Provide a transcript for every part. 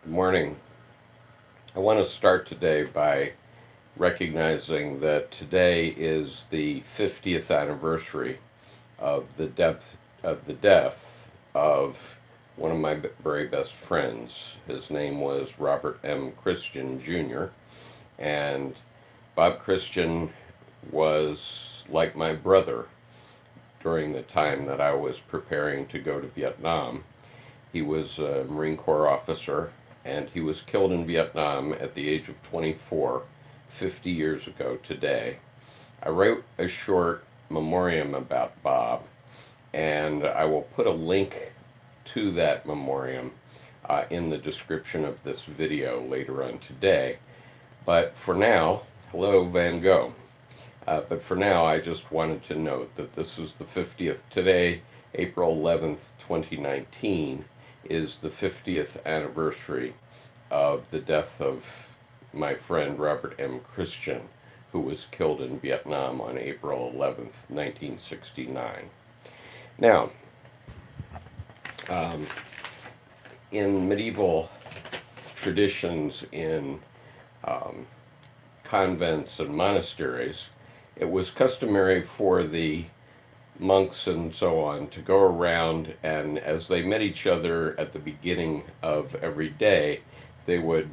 Morning. I want to start today by recognizing that today is the 50th anniversary of the death of one of my very best friends. His name was Robert M. Christian Jr., and Bob Christian was like my brother during the time that I was preparing to go to Vietnam. He was a Marine Corps officer, and he was killed in Vietnam at the age of 24, 50 years ago today. I wrote a short memoriam about Bob, and I will put a link to that memoriam in the description of this video later on today. But for now, hello Van Gogh. But for now, I just wanted to note that this is the 50th. Today, April 11th, 2019, is the 50th anniversary of the death of my friend Robert M. Christian, who was killed in Vietnam on April 11th, 1969. Now, in medieval traditions in convents and monasteries, it was customary for the monks and so on to go around, and as they met each other at the beginning of every day, they would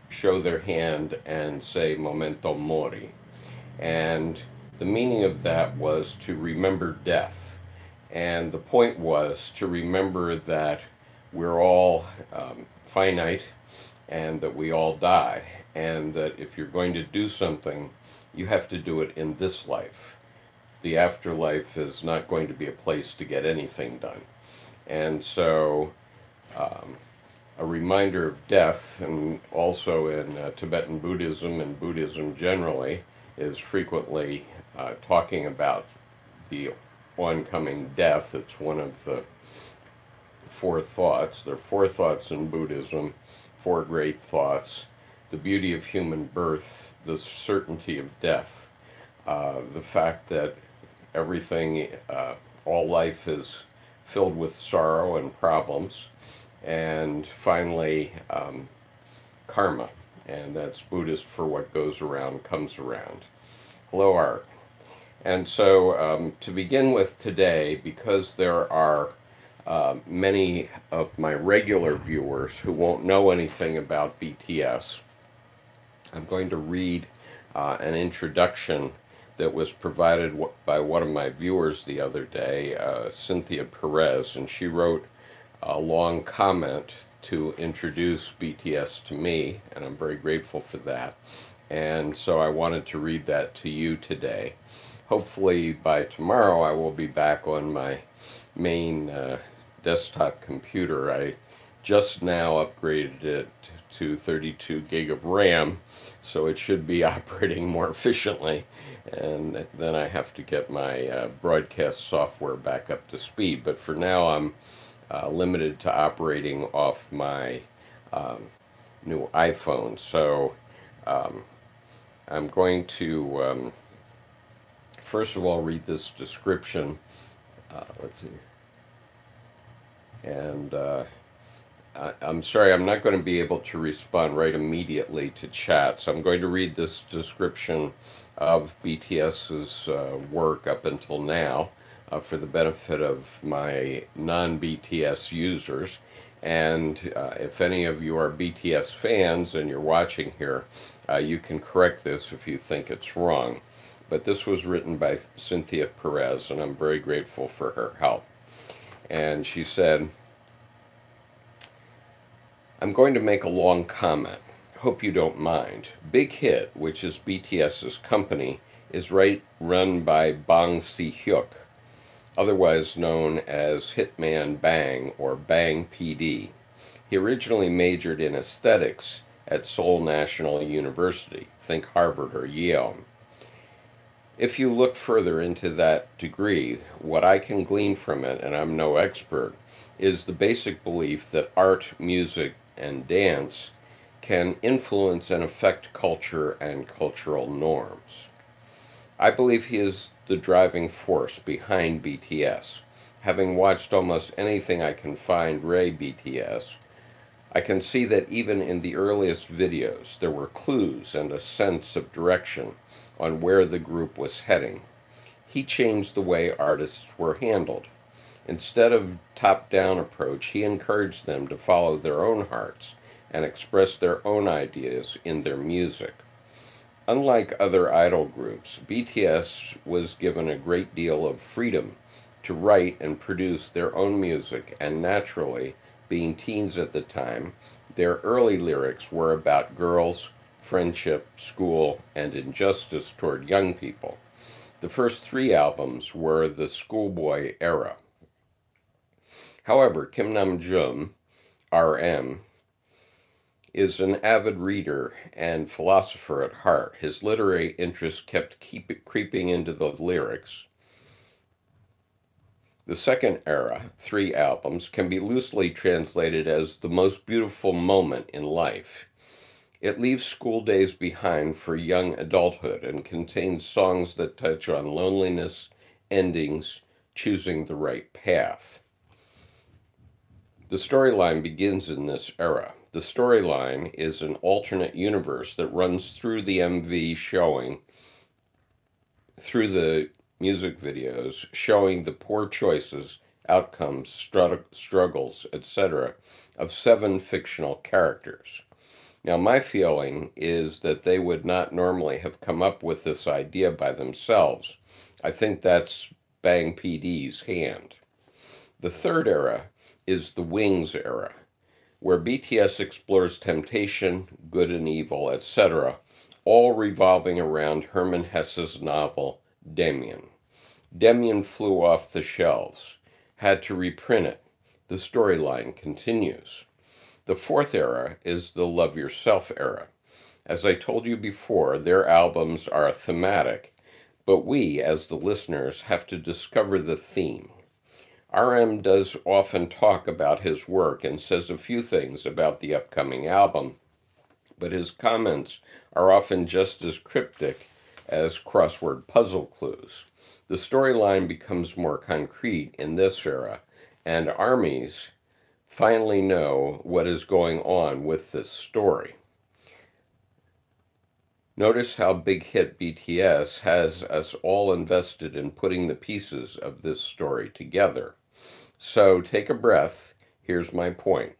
show their hand and say memento mori. And the meaning of that was to remember death. And the point was to remember that we're all finite and that we all die, and that if you're going to do something, you have to do it in this life. The afterlife is not going to be a place to get anything done. And so a reminder of death, and also in Tibetan Buddhism and Buddhism generally, is frequently talking about the oncoming death. It's one of the four thoughts. There are four thoughts in Buddhism, four great thoughts: the beauty of human birth, the certainty of death, the fact that everything, all life is filled with sorrow and problems, and finally karma, and that's Buddhist for what goes around comes around. Hello, Art. And so to begin with today, because there are many of my regular viewers who won't know anything about BTS, I'm going to read an introduction that was provided by one of my viewers the other day, Cynthia Perez, and she wrote a long comment to introduce BTS to me, and I'm very grateful for that. And so I wanted to read that to you today. Hopefully by tomorrow I will be back on my main desktop computer. I just now upgraded it to 32 gig of RAM, so it should be operating more efficiently, and then I have to get my broadcast software back up to speed. But for now I'm limited to operating off my new iPhone. So I'm going to first of all read this description. Let's see. And I'm sorry, I'm not going to be able to respond right immediately to chat, so I'm going to read this description of BTS's work up until now for the benefit of my non-BTS users. And if any of you are BTS fans and you're watching here, you can correct this if you think it's wrong. But this was written by Cynthia Perez, and I'm very grateful for her help. And she said, "I'm going to make a long comment. Hope you don't mind. Big Hit, which is BTS's company, is run by Bang Si-hyuk, otherwise known as Hitman Bang or Bang PD. He originally majored in aesthetics at Seoul National University, think Harvard or Yale. If you look further into that degree, what I can glean from it, and I'm no expert, is the basic belief that art, music, and dance can influence and affect culture and cultural norms. I believe he is the driving force behind BTS. Having watched almost anything I can find re BTS, I can see that even in the earliest videos, there were clues and a sense of direction on where the group was heading. He changed the way artists were handled. Instead of top-down approach, he encouraged them to follow their own hearts and express their own ideas in their music. Unlike other idol groups, BTS was given a great deal of freedom to write and produce their own music, and naturally, being teens at the time, their early lyrics were about girls, friendship, school, and injustice toward young people. The first 3 albums were the schoolboy era. However, Kim Namjoon, RM, is an avid reader and philosopher at heart. His literary interest kept creeping into the lyrics. The second era, 3 albums, can be loosely translated as the most beautiful moment in life. It leaves school days behind for young adulthood and contains songs that touch on loneliness, endings, choosing the right path. The storyline begins in this era. The storyline is an alternate universe that runs through the MV showing, through the music videos, showing the poor choices, outcomes, struggles, etc. of 7 fictional characters. Now, my feeling is that they would not normally have come up with this idea by themselves. I think that's Bang PD's hand. The third era is the Wings era, where BTS explores temptation, good and evil, etc., all revolving around Hermann Hesse's novel, Damien. Damien flew off the shelves, had to reprint it. The storyline continues. The fourth era is the Love Yourself era. As I told you before, their albums are thematic, but we, as the listeners, have to discover the theme. RM does often talk about his work and says a few things about the upcoming album, but his comments are often just as cryptic as crossword puzzle clues. The storyline becomes more concrete in this era, and armies finally know what is going on with this story. Notice how big hit BTS has us all invested in putting the pieces of this story together. So take a breath. Here's my point.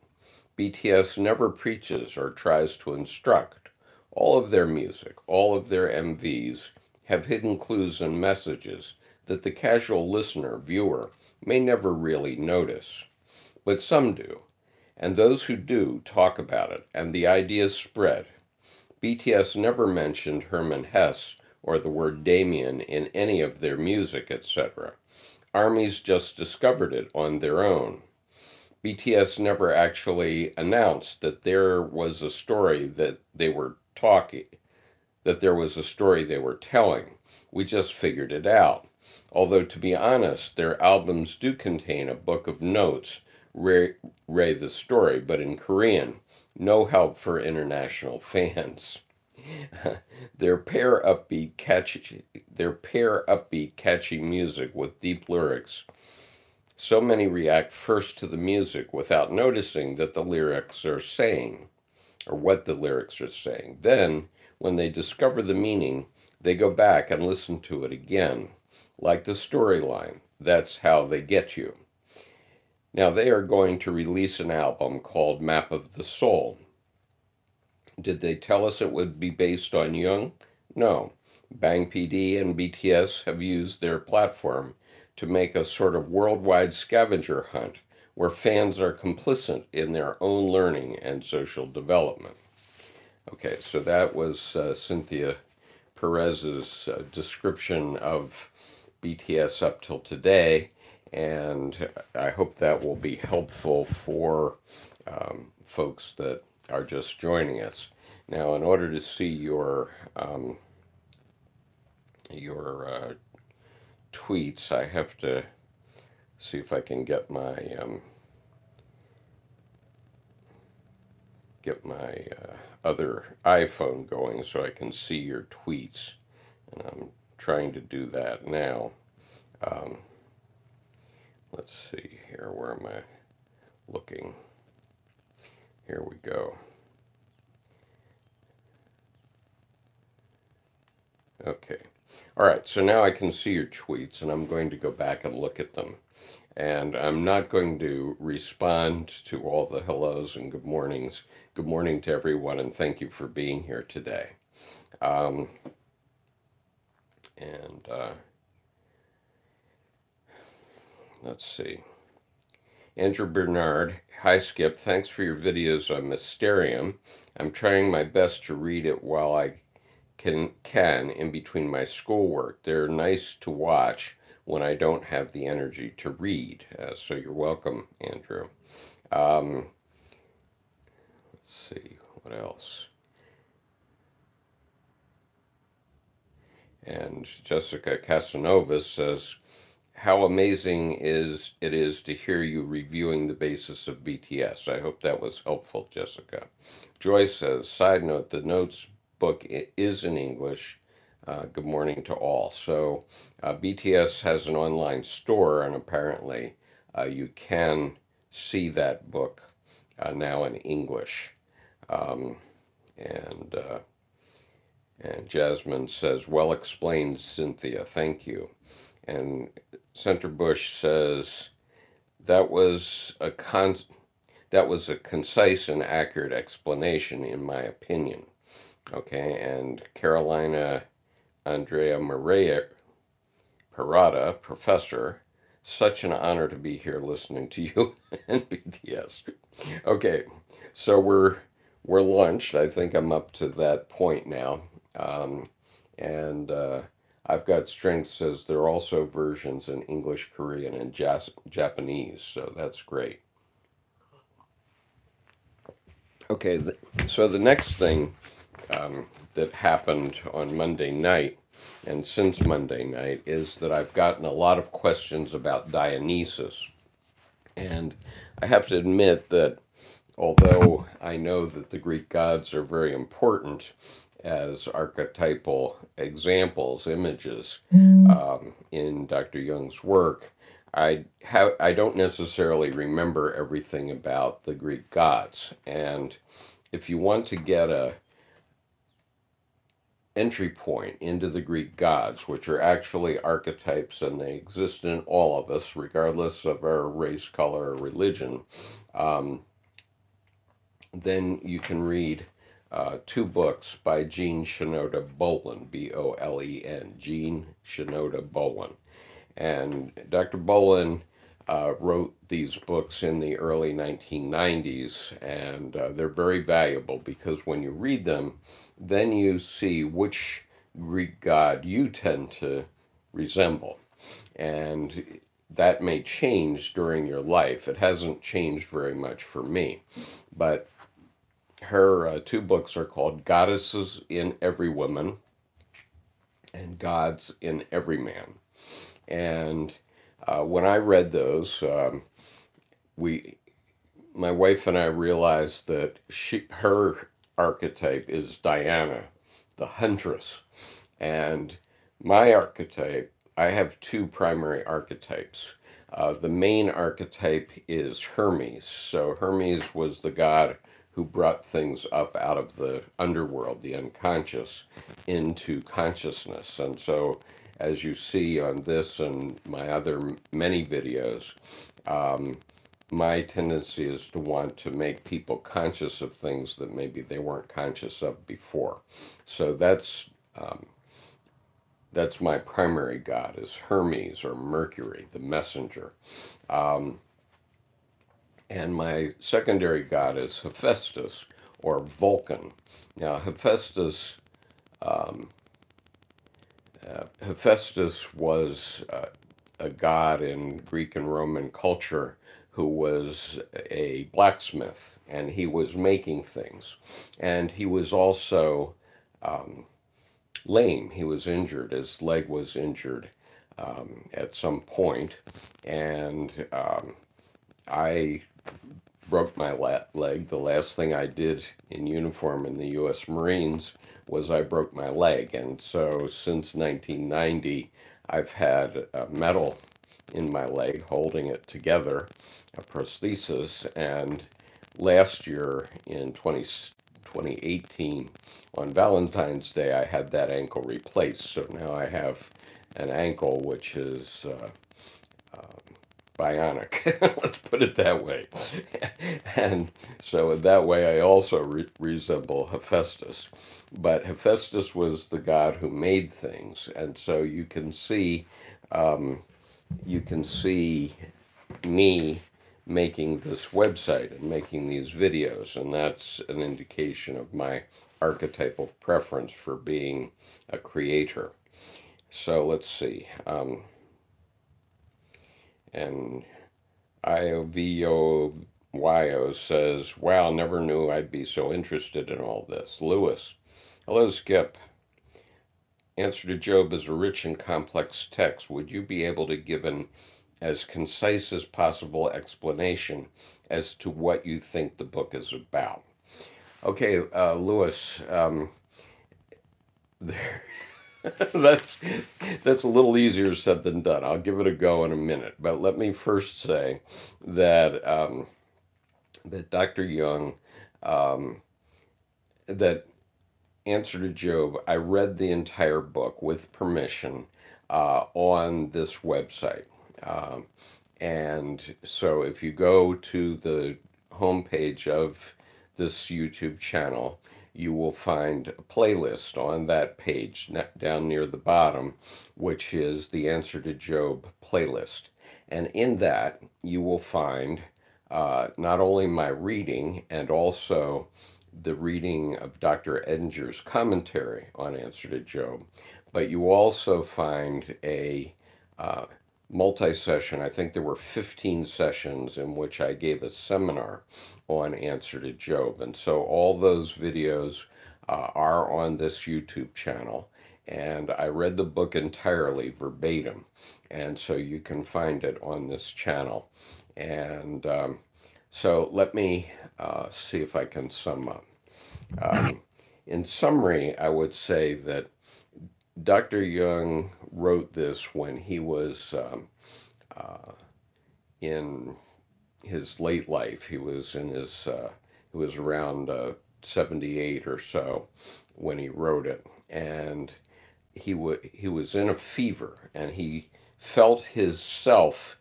BTS never preaches or tries to instruct. All of their music, all of their MVs have hidden clues and messages that the casual listener, viewer, may never really notice. But some do, and those who do talk about it, and the ideas spread. BTS never mentioned Hermann Hesse or the word Damien in any of their music, etc. Armies just discovered it on their own. BTS never actually announced that there was a story that they were telling. We just figured it out. Although, to be honest, their albums do contain a book of notes, Ray the story, but in Korean. No help for international fans. Their pair upbeat, catchy music with deep lyrics. So many react first to the music without noticing that the lyrics are saying, or what the lyrics are saying. Then, when they discover the meaning, they go back and listen to it again. Like the storyline, that's how they get you. Now, they are going to release an album called Map of the Soul. Did they tell us it would be based on Jung? No. Bang PD and BTS have used their platform to make a sort of worldwide scavenger hunt where fans are complicit in their own learning and social development. Okay, so that was Cynthia Perez's description of BTS up till today, and I hope that will be helpful for folks that are just joining us. Now, in order to see your tweets, I have to see if I can get my other iPhone going so I can see your tweets, and I'm trying to do that now. Let's see here, where am I looking? Here we go. Okay. All right, so now I can see your tweets, and I'm going to go back and look at them. And I'm not going to respond to all the hellos and good mornings. Good morning to everyone, and thank you for being here today. Um, and let's see. Andrew Bernard, hi Skip, thanks for your videos on Mysterium. I'm trying my best to read it while I can in between my schoolwork. They're nice to watch when I don't have the energy to read. So you're welcome, Andrew. Let's see, what else? And Jessica Casanova says, how amazing it is to hear you reviewing the basis of BTS. I hope that was helpful, Jessica. Joy says, side note, the notes book is in English. Good morning to all. So BTS has an online store, and apparently you can see that book now in English. Um, and Jasmine says, well explained, Cynthia. Thank you. And Center Bush says, that was a concise and accurate explanation, in my opinion. Okay, and Carolina Andrea Maria Parada, professor, such an honor to be here listening to you and BTS. Okay, so we're launched. I think I'm up to that point now. And I've got Strength says there are also versions in English, Korean, and Japanese, so that's great. Okay, so the next thing that happened on Monday night, and since Monday night, is that I've gotten a lot of questions about Dionysus. And I have to admit that although I know that the Greek gods are very important as archetypal examples, images in Dr. Jung's work, I don't necessarily remember everything about the Greek gods. And if you want to get a entry point into the Greek gods, which are actually archetypes and they exist in all of us, regardless of our race, color, or religion, then you can read two books by Jean Shinoda Bolen, Bolen, Jean Shinoda Bolen. And Dr. Bolen wrote these books in the early 1990s, and they're very valuable because when you read them, then you see which Greek god you tend to resemble. And that may change during your life. It hasn't changed very much for me. But her two books are called Goddesses in Every Woman and Gods in Every Man. And when I read those, my wife and I realized that her archetype is Diana, the huntress, and my archetype, I have two primary archetypes. The main archetype is Hermes. So Hermes was the god who brought things up out of the underworld, the unconscious, into consciousness. And so, as you see on this and my other many videos, my tendency is to want to make people conscious of things that maybe they weren't conscious of before. So that's my primary god, is Hermes, or Mercury, the messenger. And my secondary god is Hephaestus, or Vulcan. Now, Hephaestus was a god in Greek and Roman culture who was a blacksmith, and he was making things. And he was also lame. He was injured. His leg was injured at some point, and I broke my leg. The last thing I did in uniform in the U.S. Marines was I broke my leg. And so since 1990, I've had a metal in my leg holding it together, a prosthesis, and last year in 2018, on Valentine's Day, I had that ankle replaced. So now I have an ankle which is bionic. Let's put it that way. And so in that way, I also resemble Hephaestus. But Hephaestus was the god who made things, and so you can see me making this website and making these videos, and that's an indication of my archetypal preference for being a creator. So let's see. And IOVOYO says, wow, never knew I'd be so interested in all this. Lewis, hello, Skip. Answer to Job is a rich and complex text. Would you be able to give an as concise as possible explanation as to what you think the book is about? Okay, Lewis, there. that's a little easier said than done. I'll give it a go in a minute, but let me first say that that Dr. Jung, that Answer to Job, I read the entire book with permission on this website. And so if you go to the homepage of this YouTube channel, you will find a playlist on that page down near the bottom, which is the Answer to Job playlist. And in that, you will find not only my reading and also the reading of Dr. Edinger's commentary on Answer to Job, but you also find a multi-session. I think there were 15 sessions in which I gave a seminar on Answer to Job. And so all those videos are on this YouTube channel. And I read the book entirely verbatim. And so you can find it on this channel. And so let me see if I can sum up. In summary, I would say that Dr. Jung wrote this when he was in his late life. He was in his he was around 78 or so when he wrote it, and he was in a fever, and he felt his self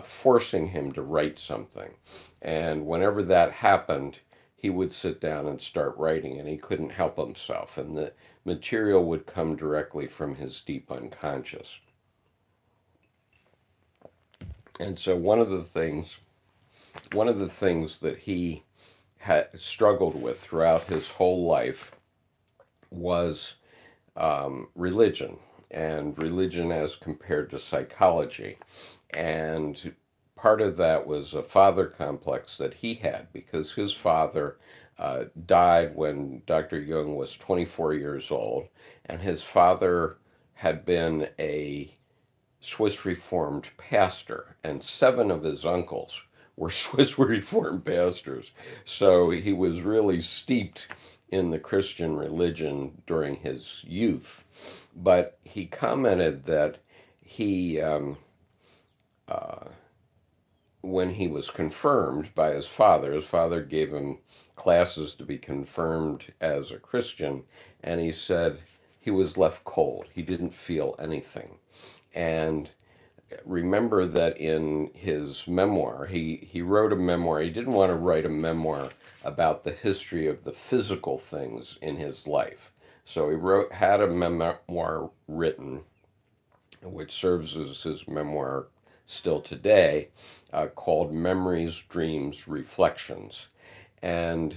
forcing him to write something, and whenever that happened, he would sit down and start writing, and he couldn't help himself, and the material would come directly from his deep unconscious. And so one of the things that he had struggled with throughout his whole life was religion, and religion as compared to psychology. And part of that was a father complex that he had, because his father died when Dr. Jung was 24 years old, and his father had been a Swiss Reformed pastor, and 7 of his uncles were Swiss Reformed pastors. So he was really steeped in the Christian religion during his youth. But he commented that when he was confirmed by his father gave him classes to be confirmed as a Christian, and he said he was left cold. He didn't feel anything. And remember that in his memoir, he wrote a memoir. He didn't want to write a memoir about the history of the physical things in his life. So he had a memoir written, which serves as his memoir still today, called Memories, Dreams, Reflections. And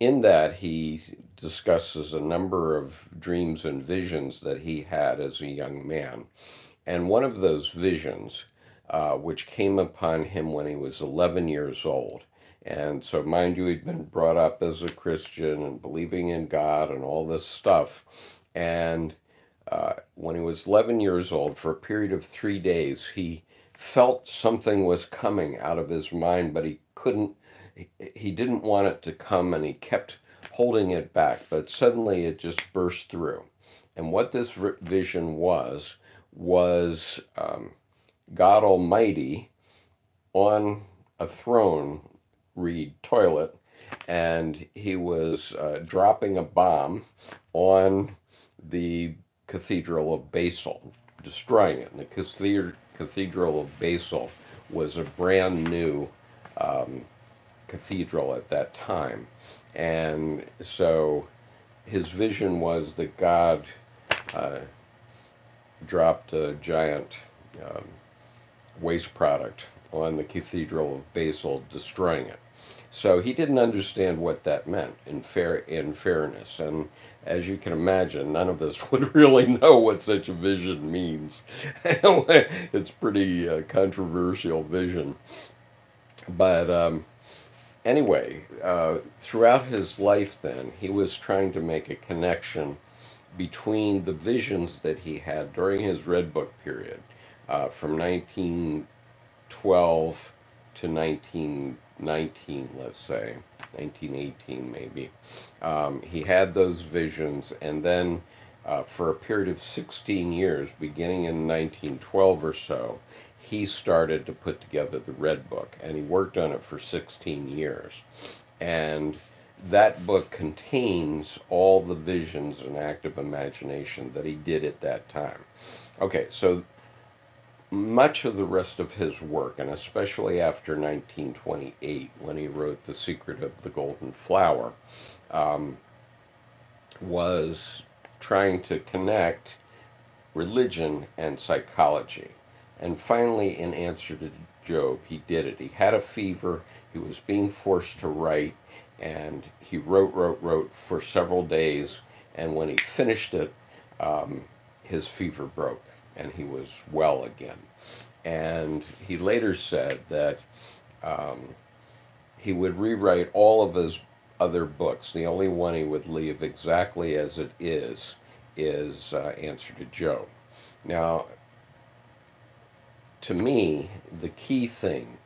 in that, he discusses a number of dreams and visions that he had as a young man. And one of those visions, which came upon him when he was 11 years old, and so mind you, he'd been brought up as a Christian and believing in God and all this stuff, and when he was 11 years old, for a period of 3 days, he felt something was coming out of his mind, but he didn't want it to come, and he kept holding it back, but suddenly it just burst through. And what this vision was God Almighty on a throne read toilet, and he was dropping a bomb on the Cathedral of Basel, destroying it. And the Cathedral of Basel was a brand new cathedral at that time. And so his vision was that God dropped a giant waste product on the Cathedral of Basel, destroying it. So he didn't understand what that meant in fairness. And as you can imagine, none of us would really know what such a vision means. It's pretty controversial vision. But anyway, throughout his life then, he was trying to make a connection between the visions that he had during his Red Book period, from 1912 to 1919, let's say, 1918 maybe. He had those visions, and then for a period of 16 years, beginning in 1912 or so, he started to put together the Red Book, and he worked on it for 16 years. And that book contains all the visions and active imagination that he did at that time. Okay, so much of the rest of his work, and especially after 1928, when he wrote The Secret of the Golden Flower, was trying to connect religion and psychology. And finally, in answer to Job, he did it. He had a fever, he was being forced to write, and he wrote for several days, and when he finished it, his fever broke, and he was well again. And he later said that he would rewrite all of his other books. The only one he would leave exactly as it is Answer to Job. Now, to me, the key thing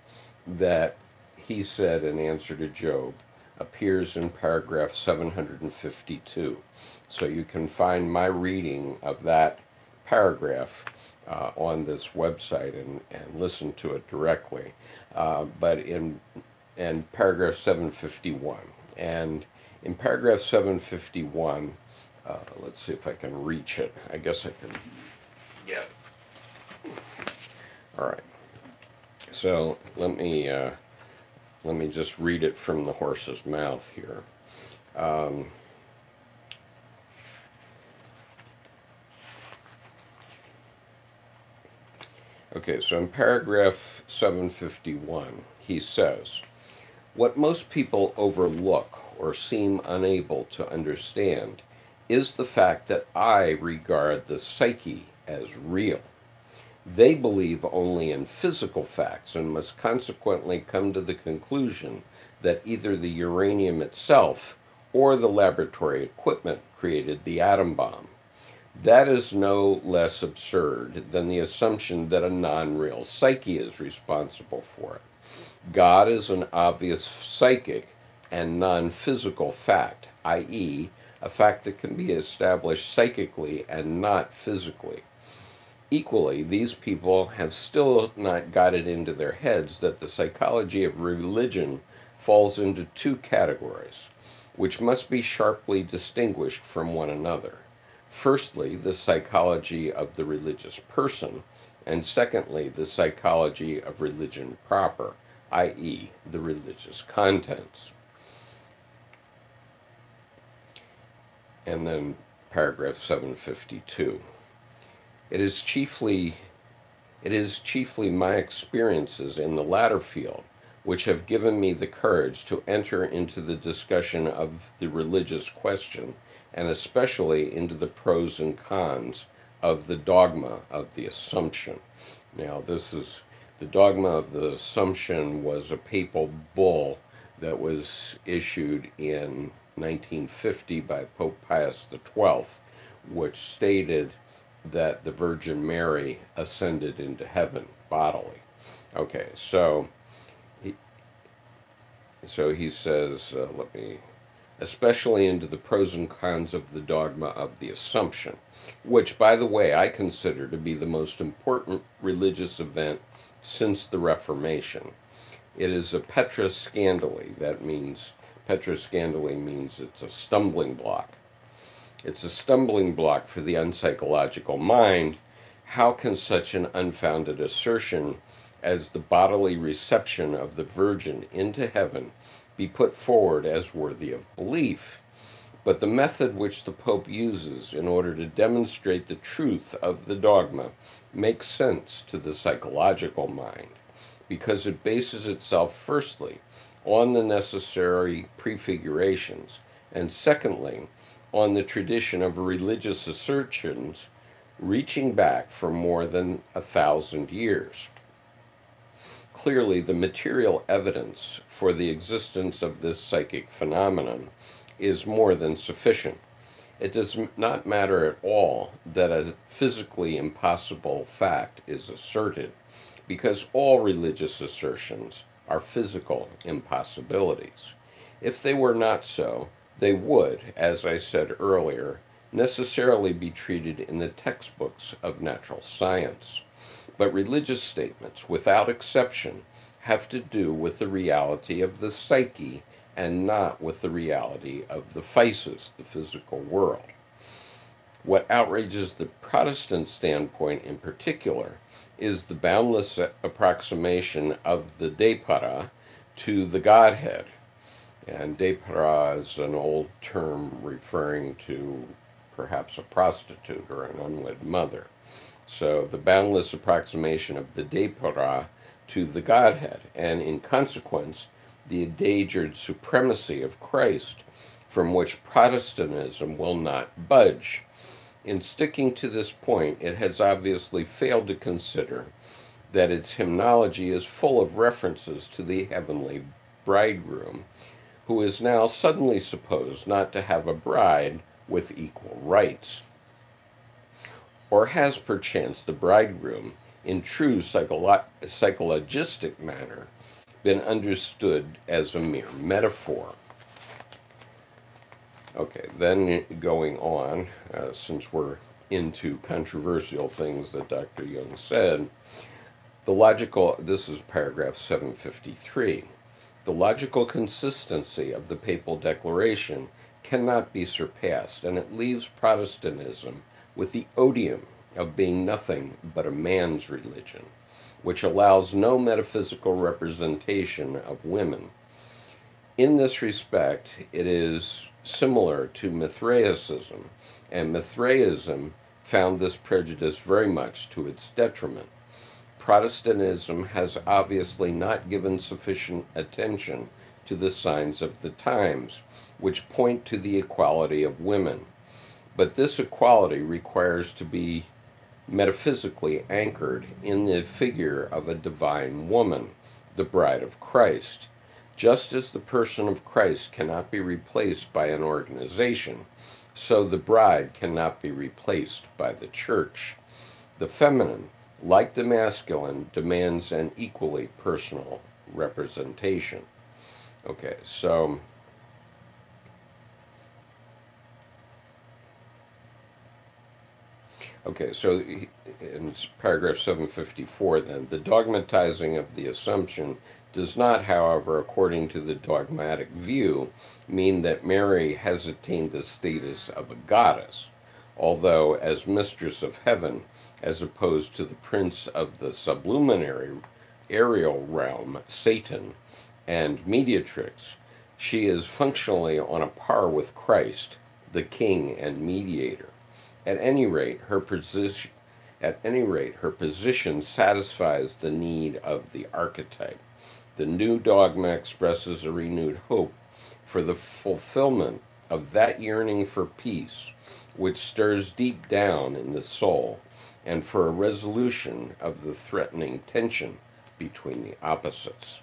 that he said in Answer to Job appears in paragraph 752. So you can find my reading of that paragraph on this website and listen to it directly. But in paragraph 751. And in paragraph 751, let's see if I can reach it. I guess I can get it. All right. So let me just read it from the horse's mouth here. Okay, so in paragraph 751, he says, "What most people overlook or seem unable to understand is the fact that I regard the psyche as real. They believe only in physical facts and must consequently come to the conclusion that either the uranium itself or the laboratory equipment created the atom bomb. That is no less absurd than the assumption that a non-real psyche is responsible for it. God is an obvious psychic and non-physical fact, i.e., a fact that can be established psychically and not physically. Equally, these people have still not got it into their heads that the psychology of religion falls into two categories, which must be sharply distinguished from one another. Firstly, the psychology of the religious person, and secondly, the psychology of religion proper, i.e., the religious contents." And then paragraph 752. It is chiefly my experiences in the latter field which have given me the courage to enter into the discussion of the religious question, and especially into the pros and cons of the dogma of the Assumption. Now, the dogma of the Assumption was a papal bull that was issued in 1950 by Pope Pius XII, which stated that the Virgin Mary ascended into heaven bodily. Okay, so he says, especially into the pros and cons of the dogma of the Assumption, which, by the way, I consider to be the most important religious event since the Reformation. It is a petroscandally. That means, petroscandally means it's a stumbling block. It's a stumbling block for the unpsychological mind. How can such an unfounded assertion as the bodily reception of the Virgin into heaven be put forward as worthy of belief? But the method which the Pope uses in order to demonstrate the truth of the dogma makes sense to the psychological mind, because it bases itself firstly on the necessary prefigurations, and secondly on the tradition of religious assertions reaching back for more than 1,000 years. Clearly, the material evidence for the existence of this psychic phenomenon is more than sufficient. It does not matter at all that a physically impossible fact is asserted, because all religious assertions are physical impossibilities. If they were not so, they would, as I said earlier, necessarily be treated in the textbooks of natural science. But religious statements, without exception, have to do with the reality of the psyche and not with the reality of the physis, the physical world. What outrages the Protestant standpoint in particular is the boundless approximation of the depara to the Godhead. And depara is an old term referring to perhaps a prostitute or an unwed mother. So the boundless approximation of the depara to the Godhead, and in consequence, the endangered supremacy of Christ, from which Protestantism will not budge. In sticking to this point, it has obviously failed to consider that its hymnology is full of references to the heavenly bridegroom, who is now suddenly supposed not to have a bride with equal rights. Or has perchance the bridegroom, in true psychologistic manner, been understood as a mere metaphor? Okay, then going on, since we're into controversial things that Dr. Jung said, this is paragraph 753, the logical consistency of the papal declaration cannot be surpassed, and it leaves Protestantism with the odium of being nothing but a man's religion, which allows no metaphysical representation of women. In this respect, it is similar to Mithraicism, and Mithraism found this prejudice very much to its detriment. Protestantism has obviously not given sufficient attention to the signs of the times, which point to the equality of women. But this equality requires to be metaphysically anchored in the figure of a divine woman, the bride of Christ. Just as the person of Christ cannot be replaced by an organization, so the bride cannot be replaced by the church. The feminine, like the masculine, demands an equally personal representation. Okay, so in paragraph 754 then, the dogmatizing of the assumption does not, however, according to the dogmatic view, mean that Mary has attained the status of a goddess, although as mistress of heaven, as opposed to the prince of the sublunary aerial realm, Satan, and mediatrix, she is functionally on a par with Christ, the king and mediator. At any rate, her position satisfies the need of the archetype. The new dogma expresses a renewed hope for the fulfillment of that yearning for peace which stirs deep down in the soul, and for a resolution of the threatening tension between the opposites.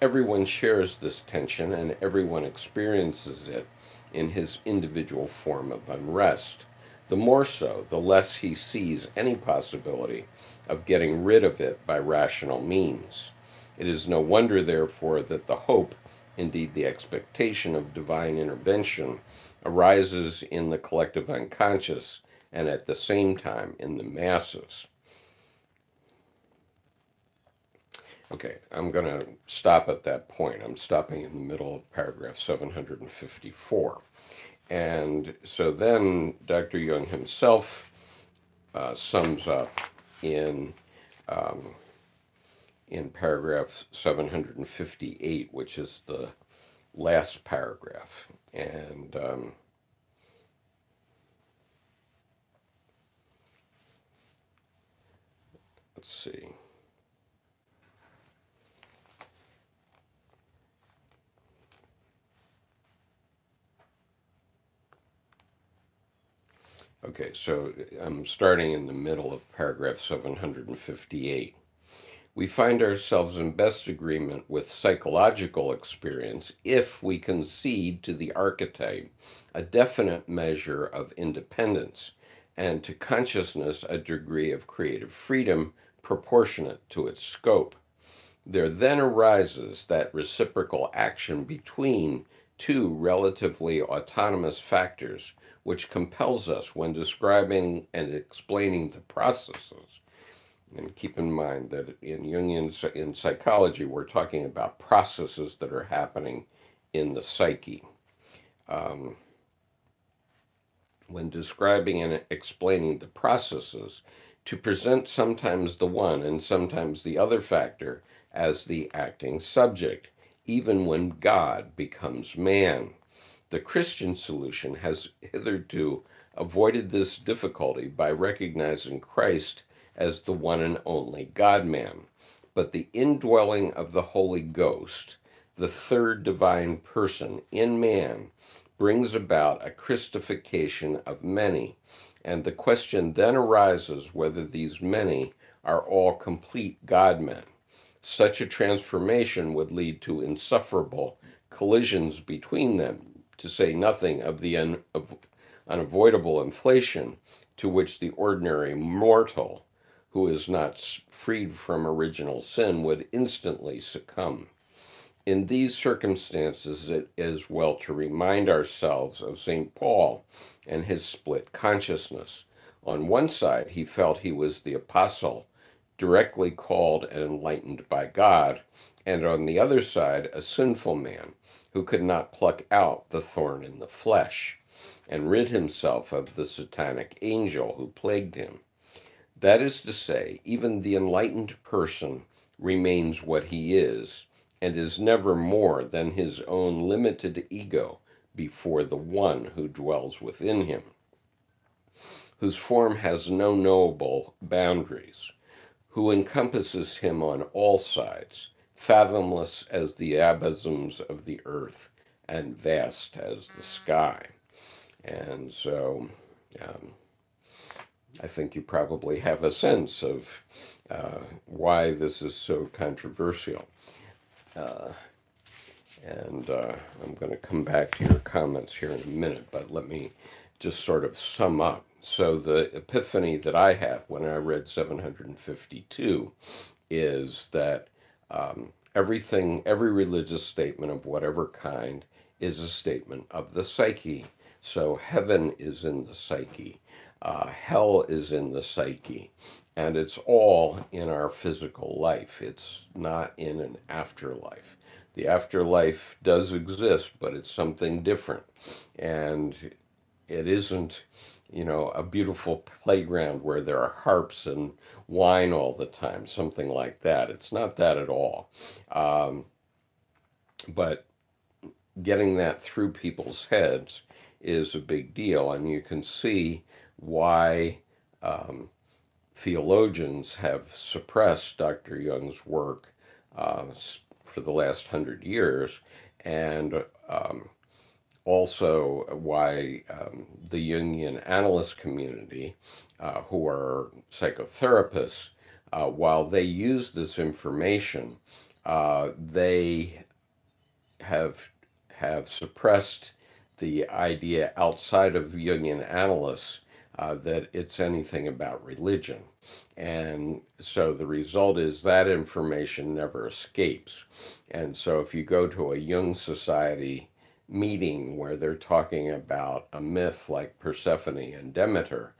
Everyone shares this tension, and everyone experiences it in his individual form of unrest. The more so, the less he sees any possibility of getting rid of it by rational means. It is no wonder, therefore, that the hope, indeed the expectation of divine intervention, arises in the collective unconscious and at the same time in the masses. Okay, I'm going to stop at that point. I'm stopping in the middle of paragraph 754. And so then Dr. Jung himself sums up in paragraph 758, which is the last paragraph. And let's see. Okay, so I'm starting in the middle of paragraph 758. We find ourselves in best agreement with psychological experience if we concede to the archetype a definite measure of independence and to consciousness a degree of creative freedom proportionate to its scope. There then arises that reciprocal action between two relatively autonomous factors which compels us when describing and explaining the processes. And keep in mind that in Jungian psychology, we're talking about processes that are happening in the psyche. When describing and explaining the processes, to present sometimes the one and sometimes the other factor as the acting subject, even when God becomes man. The Christian solution has hitherto avoided this difficulty by recognizing Christ as the one and only God-man. But the indwelling of the Holy Ghost, the third divine person in man, brings about a Christification of many, and the question then arises whether these many are all complete God-men. Such a transformation would lead to insufferable collisions between them, to say nothing of the unavoidable inflation to which the ordinary mortal, who is not freed from original sin, would instantly succumb. In these circumstances, it is well to remind ourselves of St. Paul and his split consciousness. On one side, he felt he was the apostle, directly called and enlightened by God, and on the other side, a sinful man who could not pluck out the thorn in the flesh and rid himself of the satanic angel who plagued him. That is to say, even the enlightened person remains what he is, and is never more than his own limited ego before the one who dwells within him, whose form has no knowable boundaries, who encompasses him on all sides, fathomless as the abysms of the earth and vast as the sky. And so I think you probably have a sense of why this is so controversial. And I'm going to come back to your comments here in a minute, but let me just sort of sum up. So the epiphany that I had when I read 752 is that every religious statement of whatever kind is a statement of the psyche. So heaven is in the psyche, hell is in the psyche, and it's all in our physical life. It's not in an afterlife. The afterlife does exist, but it's something different. And it isn't, a beautiful playground where there are harps and wine all the time, something like that. It's not that at all. But getting that through people's heads is a big deal, and you can see why theologians have suppressed Dr. Jung's work for the last 100 years, and also why the Jungian analyst community, who are psychotherapists, while they use this information, they have suppressed the idea outside of Jungian analysts that it's anything about religion. And so the result is that information never escapes. And so if you go to a Jung Society meeting where they're talking about a myth like Persephone and Demeter,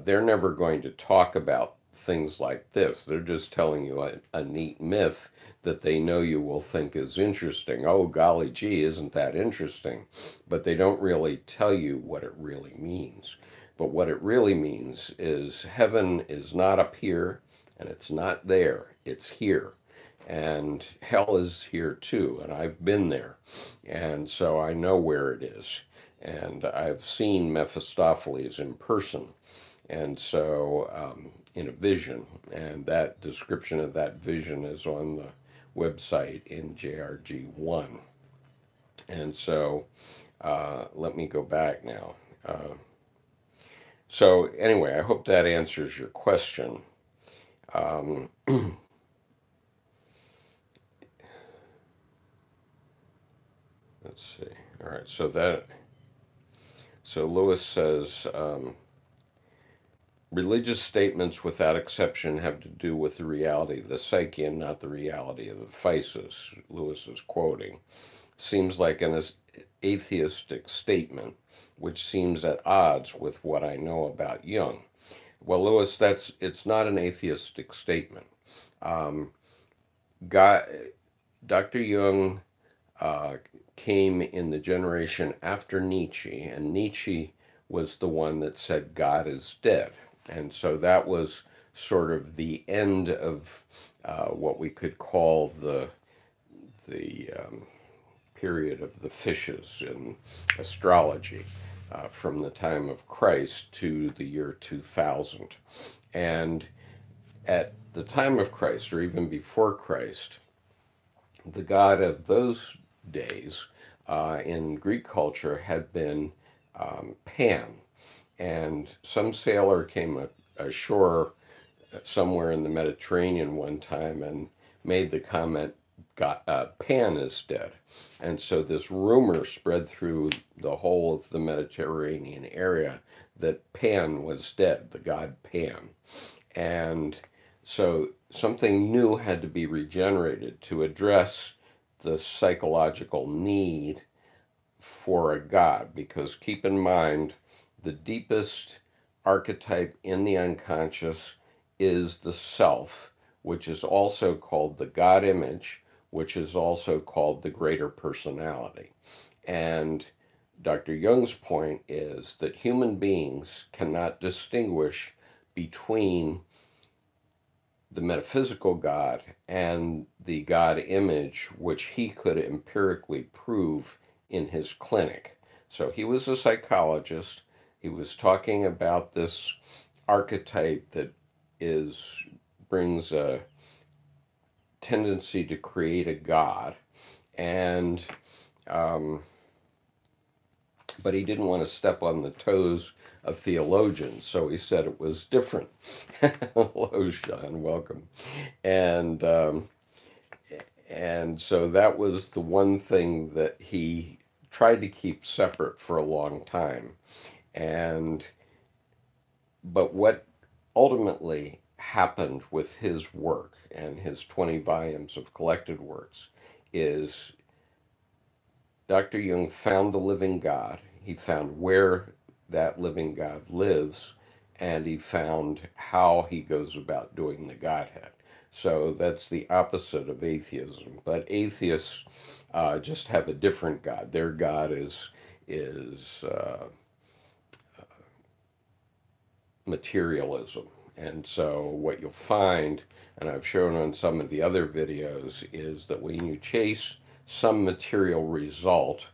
they're never going to talk about things like this. They're just telling you a neat myth that they know you will think is interesting. Oh, golly gee, isn't that interesting? But they don't really tell you what it really means. But what it really means is heaven is not up here and it's not there, it's here. And hell is here too, and I've been there. And so I know where it is. And I've seen Mephistopheles in person. And so, in a vision, and that description of that vision is on the website in JRG1. And so, let me go back now. So, anyway, I hope that answers your question. Let's see. All right, so Lewis says, religious statements without exception have to do with the reality of the psyche and not the reality of the physis. Lewis is quoting. Seems like an atheistic statement, which seems at odds with what I know about Jung. Well, Lewis, it's not an atheistic statement. God, Dr. Jung came in the generation after Nietzsche, and Nietzsche was the one that said God is dead. And so that was sort of the end of what we could call the period of the fishes in astrology, from the time of Christ to the year 2000. And at the time of Christ, or even before Christ, the god of those days in Greek culture had been Pan. And some sailor came ashore somewhere in the Mediterranean one time and made the comment, Pan is dead. And so this rumor spread through the whole of the Mediterranean area that Pan was dead, the god Pan. And so something new had to be regenerated to address the psychological need for a god, because keep in mind, the deepest archetype in the unconscious is the self, which is also called the God image, which is also called the greater personality. And Dr. Jung's point is that human beings cannot distinguish between the metaphysical God and the God image, which he could empirically prove in his clinic. So he was a psychologist. He was talking about this archetype that brings a tendency to create a God, and but he didn't want to step on the toes of theologians, so he said it was different. Hello, Sean, welcome. And so that was the one thing that he tried to keep separate for a long time. But what ultimately happened with his work and his 20 volumes of collected works is Dr. Jung found the living God. He found where that living God lives, and he found how he goes about doing the Godhead. So that's the opposite of atheism. But atheists just have a different God. Their God is materialism. And so what you'll find, and I've shown on some of the other videos, is that when you chase some material result,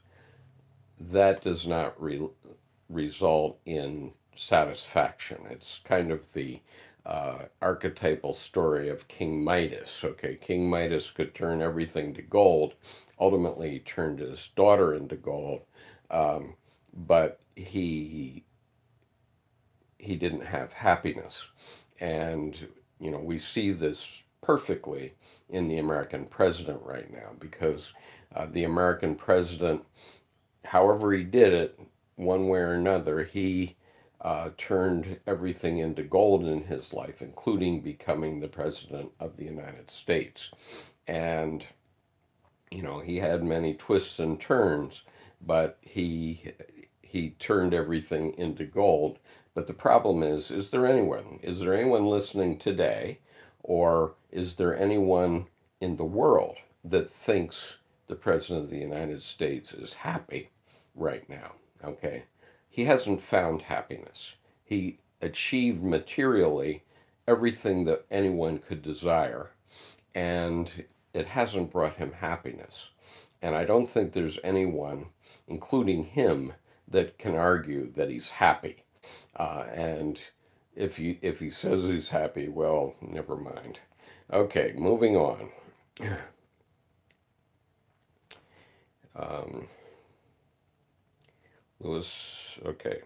that does not result in satisfaction. It's kind of the archetypal story of King Midas. Okay, King Midas could turn everything to gold. Ultimately, he turned his daughter into gold, but he didn't have happiness. And, we see this perfectly in the American president right now, because the American president, however he did it, one way or another, he turned everything into gold in his life, including becoming the president of the United States. And, he had many twists and turns, but he turned everything into gold. But the problem is there anyone? Is there anyone listening today, or is there anyone in the world that thinks the President of the United States is happy right now? Okay. He hasn't found happiness. He achieved materially everything that anyone could desire, and it hasn't brought him happiness. And I don't think there's anyone, including him, that can argue that he's happy. And if he says he's happy, well, never mind. Okay, moving on. Lewis, okay.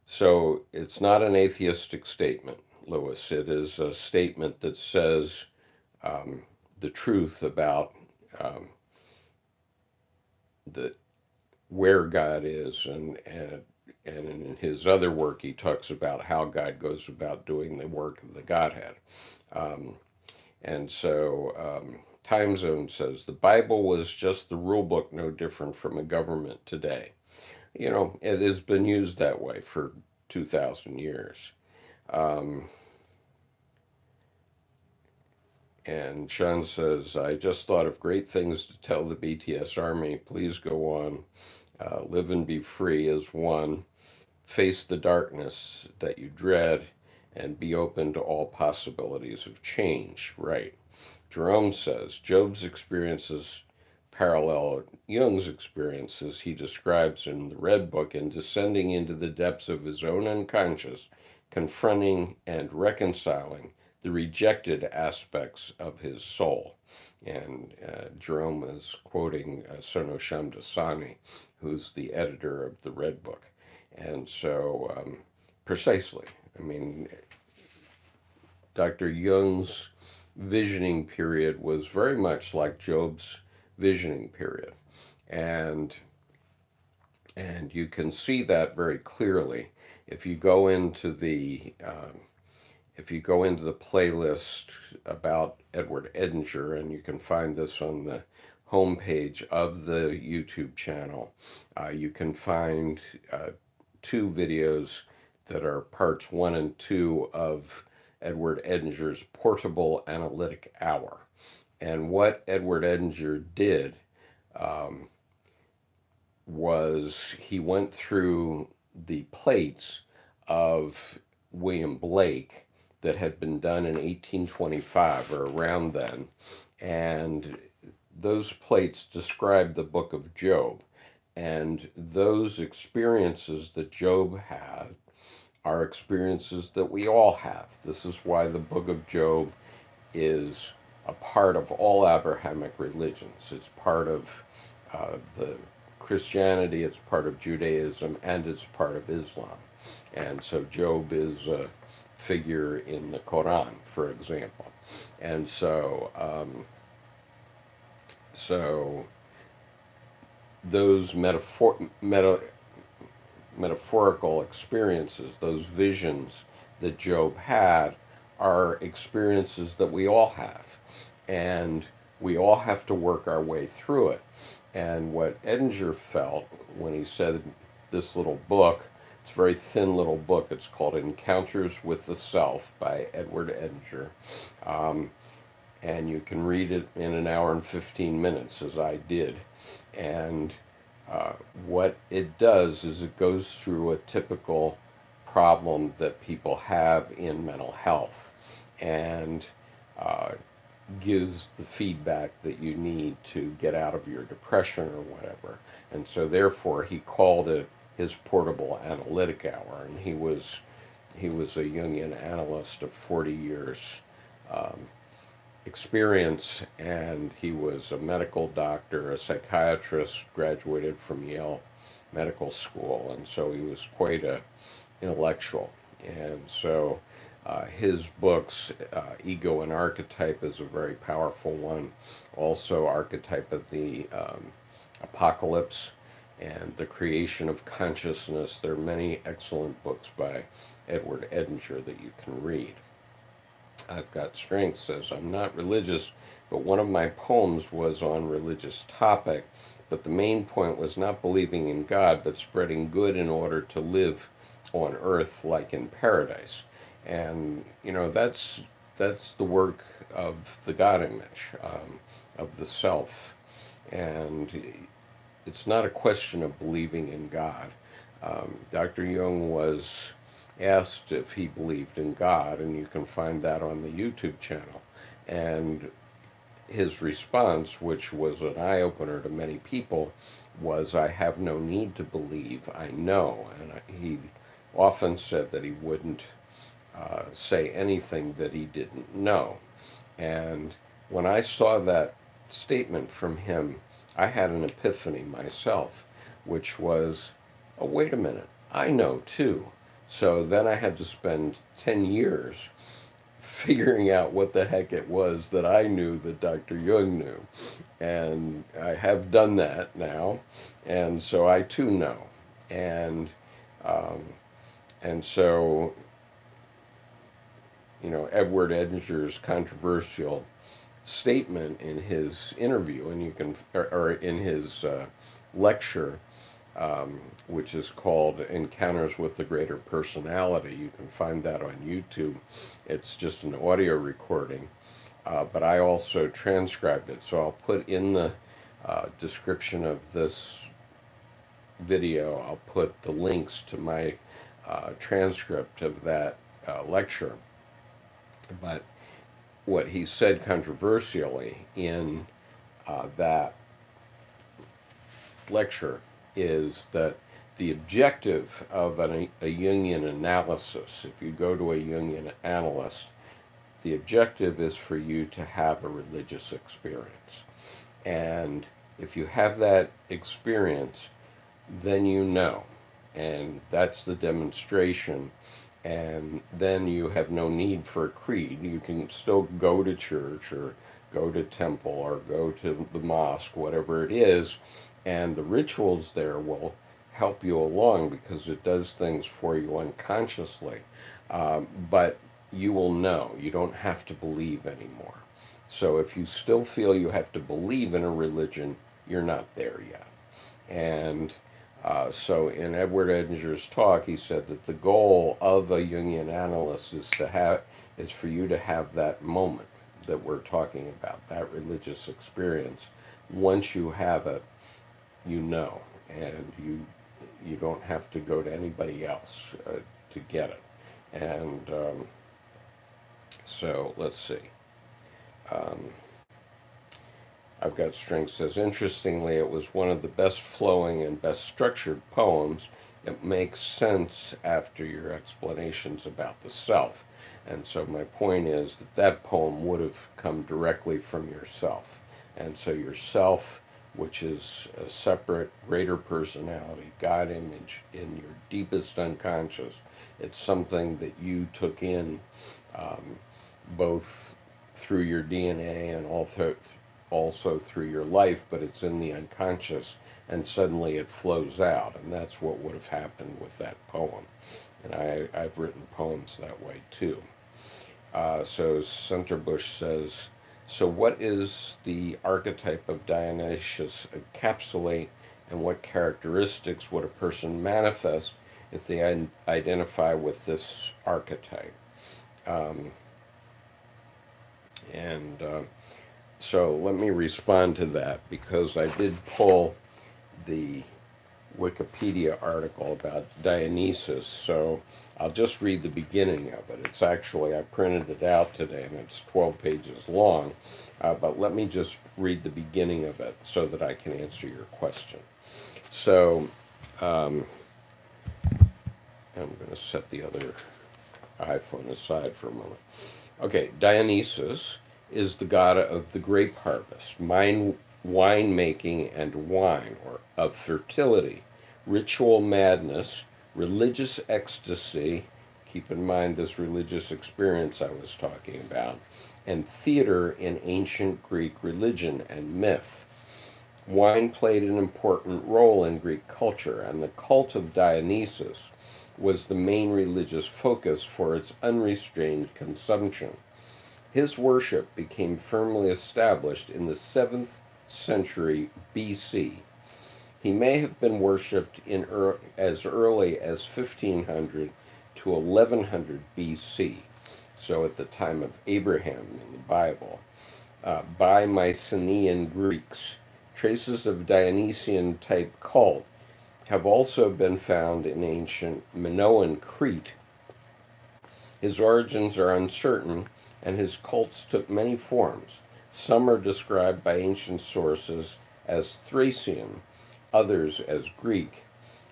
So it's not an atheistic statement, Lewis. It is a statement that says the truth about the where God is, and in his other work he talks about how God goes about doing the work of the Godhead. And so Time Zone says the Bible was just the rule book, no different from a government today. You know, it has been used that way for 2,000 years. And Sean says, I just thought of great things to tell the BTS Army. Please go on. Live and be free as one. Face the darkness that you dread and be open to all possibilities of change. Right. Jerome says, Job's experiences parallel Jung's experiences he describes in the Red Book in descending into the depths of his own unconscious, confronting and reconciling the rejected aspects of his soul. And Jerome is quoting Sono Shamdasani, who's the editor of the Red Book. And so, precisely, I mean, Dr. Jung's visioning period was very much like Job's visioning period, and you can see that very clearly if you go into the playlist about Edward Edinger, and you can find this on the homepage of the YouTube channel. You can find two videos that are parts 1 and 2 of Edward Edinger's Portable Analytic Hour. And what Edward Edinger did was he went through the plates of William Blake that had been done in 1825 or around then, and those plates describe the book of Job. And those experiences that Job had are experiences that we all have. This is why the book of Job is a part of all Abrahamic religions. It's part of the Christianity, it's part of Judaism, and it's part of Islam. And so Job is a figure in the Quran, for example. And so, those metaphorical experiences, those visions that Job had, are experiences that we all have, and we all have to work our way through it. And what Edinger felt when he said this little book, it's a very thin little book, it's called Encounters with the Self by Edward Edinger, and you can read it in an hour and 15 minutes, as I did. And what it does is it goes through a typical problem that people have in mental health, and gives the feedback that you need to get out of your depression or whatever. And so therefore he called it his Portable Analytic Hour, and he was a Jungian analyst of 40 years experience, and he was a medical doctor, a psychiatrist, graduated from Yale Medical School, and so he was quite a intellectual. And so his books, Ego and Archetype is a very powerful one. Also Archetype of the Apocalypse and The Creation of Consciousness. There are many excellent books by Edward Edinger that you can read. I've Got Strength says, I'm not religious, but one of my poems was on religious topic, but the main point was not believing in God, but spreading good in order to live on earth like in paradise. And, you know, that's the work of the God image, of the self. And it's not a question of believing in God. Dr. Jung was asked if he believed in God, and you can find that on the YouTube channel. And his response, which was an eye opener to many people, was, "I have no need to believe, I know." And he often said that he wouldn't say anything that he didn't know. And when I saw that statement from him, I had an epiphany myself, which was, oh, wait a minute, I know too. So then I had to spend 10 years figuring out what the heck it was that I knew that Dr. Jung knew. And I have done that now, and so I too know. And um, and so, you know, Edward Edinger's controversial statement in his interview, and you can, or in his lecture, which is called Encounters with the Greater Personality. You can find that on YouTube. It's just an audio recording, but I also transcribed it, so I'll put in the description of this video, I'll put the links to my transcript of that lecture. But what he said controversially in that lecture is that the objective of a Jungian analysis, if you go to a Jungian analyst, the objective is for you to have a religious experience. And if you have that experience, then you know. And that's the demonstration. And then you have no need for a creed. You can still go to church or go to temple or go to the mosque, whatever it is, and the rituals there will help you along because it does things for you unconsciously. But you will know. You don't have to believe anymore. So if you still feel you have to believe in a religion, you're not there yet. And so in Edward Edinger's talk, he said that the goal of a Jungian analyst is for you to have that moment that we're talking about, that religious experience. Once you have it, you know, and you don't have to go to anybody else to get it. And so let's see. I've got Strength says, interestingly, it was one of the best flowing and best structured poems. It makes sense after your explanations about the self. And so my point is that that poem would have come directly from yourself. And so yourself, which is a separate, greater personality, God image in your deepest unconscious, it's something that you took in both through your DNA and also through your life, but it's in the unconscious, and suddenly it flows out, and that's what would have happened with that poem. And I've written poems that way too. So Centerbush says, so what is the archetype of Dionysus encapsulate, and what characteristics would a person manifest if they identify with this archetype? So let me respond to that, because I did pull the Wikipedia article about Dionysus, so I'll just read the beginning of it. It's actually, I printed it out today, and it's 12 pages long, but let me just read the beginning of it so that I can answer your question. So, I'm going to set the other iPhone aside for a moment. Okay, Dionysus is the god of the grape harvest, wine making and wine, or of fertility, ritual madness, religious ecstasy, keep in mind this religious experience I was talking about, and theater in ancient Greek religion and myth. Wine played an important role in Greek culture, and the cult of Dionysus was the main religious focus for its unrestrained consumption. His worship became firmly established in the 7th century BC. He may have been worshipped as early as 1500 to 1100 BC, so at the time of Abraham in the Bible, by Mycenaean Greeks. Traces of Dionysian-type cult have also been found in ancient Minoan Crete. His origins are uncertain, and his cults took many forms. Some are described by ancient sources as Thracian, others as Greek.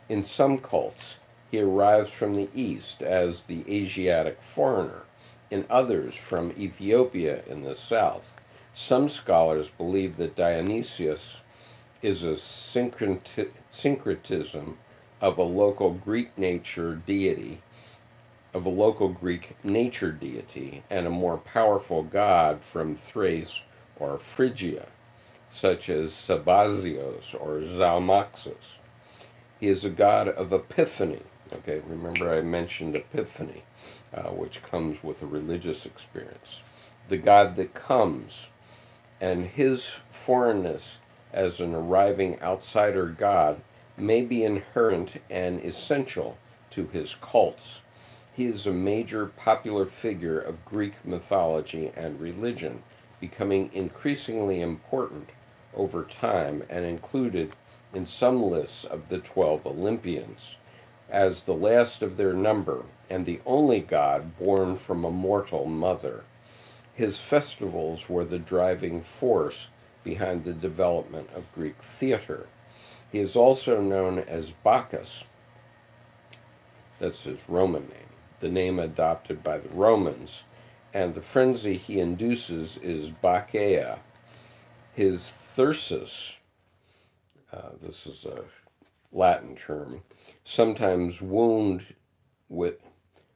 In some cults, he arrives from the east as the Asiatic foreigner, in others from Ethiopia in the south. Some scholars believe that Dionysius is a syncretism of a local Greek nature deity, and a more powerful god from Thrace or Phrygia, such as Sabazios or Zalmoxis. He is a god of epiphany. Okay, remember I mentioned epiphany, which comes with a religious experience. The god that comes, and his foreignness as an arriving outsider god may be inherent and essential to his cults. He is a major popular figure of Greek mythology and religion, becoming increasingly important over time and included in some lists of the 12 Olympians, as the last of their number and the only god born from a mortal mother. His festivals were the driving force behind the development of Greek theater. He is also known as Bacchus. That's his Roman name, the name adopted by the Romans, and the frenzy he induces is Bacchaea. His thyrsus, this is a Latin term, sometimes wound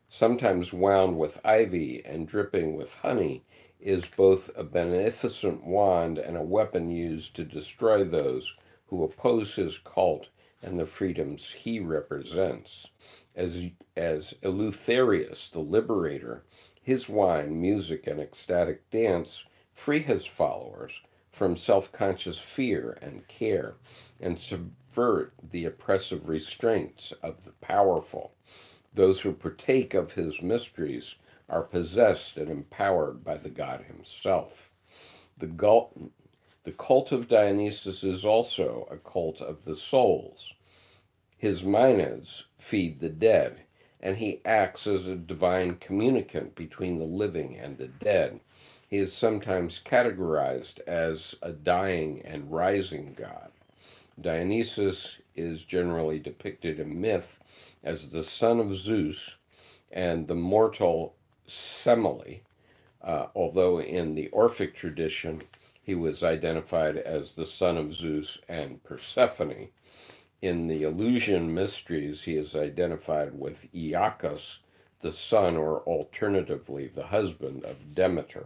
sometimes wound with ivy and dripping with honey, is both a beneficent wand and a weapon used to destroy those who oppose his cult and the freedoms he represents. As Eleutherius, the liberator, his wine, music, and ecstatic dance free his followers from self-conscious fear and care and subvert the oppressive restraints of the powerful. Those who partake of his mysteries are possessed and empowered by the god himself. The cult of Dionysus is also a cult of the souls. His maenads feed the dead, and he acts as a divine communicant between the living and the dead. He is sometimes categorized as a dying and rising god. Dionysus is generally depicted in myth as the son of Zeus and the mortal Semele, although in the Orphic tradition he was identified as the son of Zeus and Persephone. In the Eleusinian mysteries, he is identified with Iacchus, the son, or alternatively, the husband of Demeter.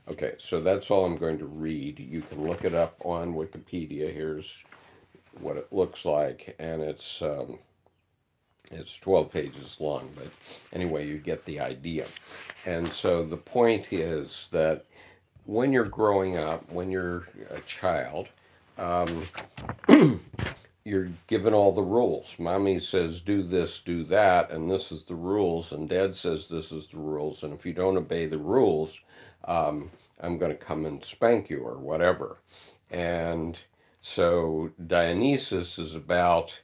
Okay, so that's all I'm going to read. You can look it up on Wikipedia. Here's what it looks like, and it's 12 pages long, but anyway, you get the idea. And so the point is that when you're growing up, when you're a child, you're given all the rules. Mommy says, do this, do that, and this is the rules, and Dad says this is the rules, and if you don't obey the rules, I'm going to come and spank you or whatever. And so Dionysus is about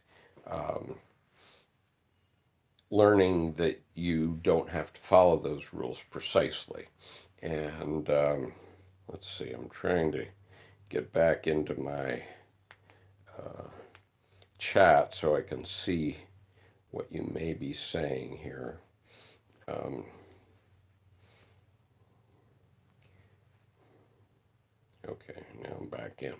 learning that you don't have to follow those rules precisely. And let's see, I'm trying to get back into my chat so I can see what you may be saying here. Okay, now I'm back in.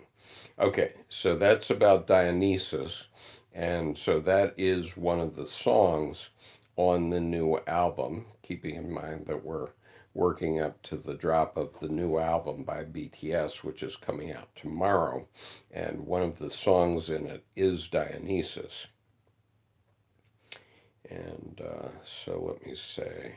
Okay, so that's about Dionysus, and so that is one of the songs on the new album, keeping in mind that we're working up to the drop of the new album by BTS, which is coming out tomorrow, and one of the songs in it is Dionysus. And so let me say,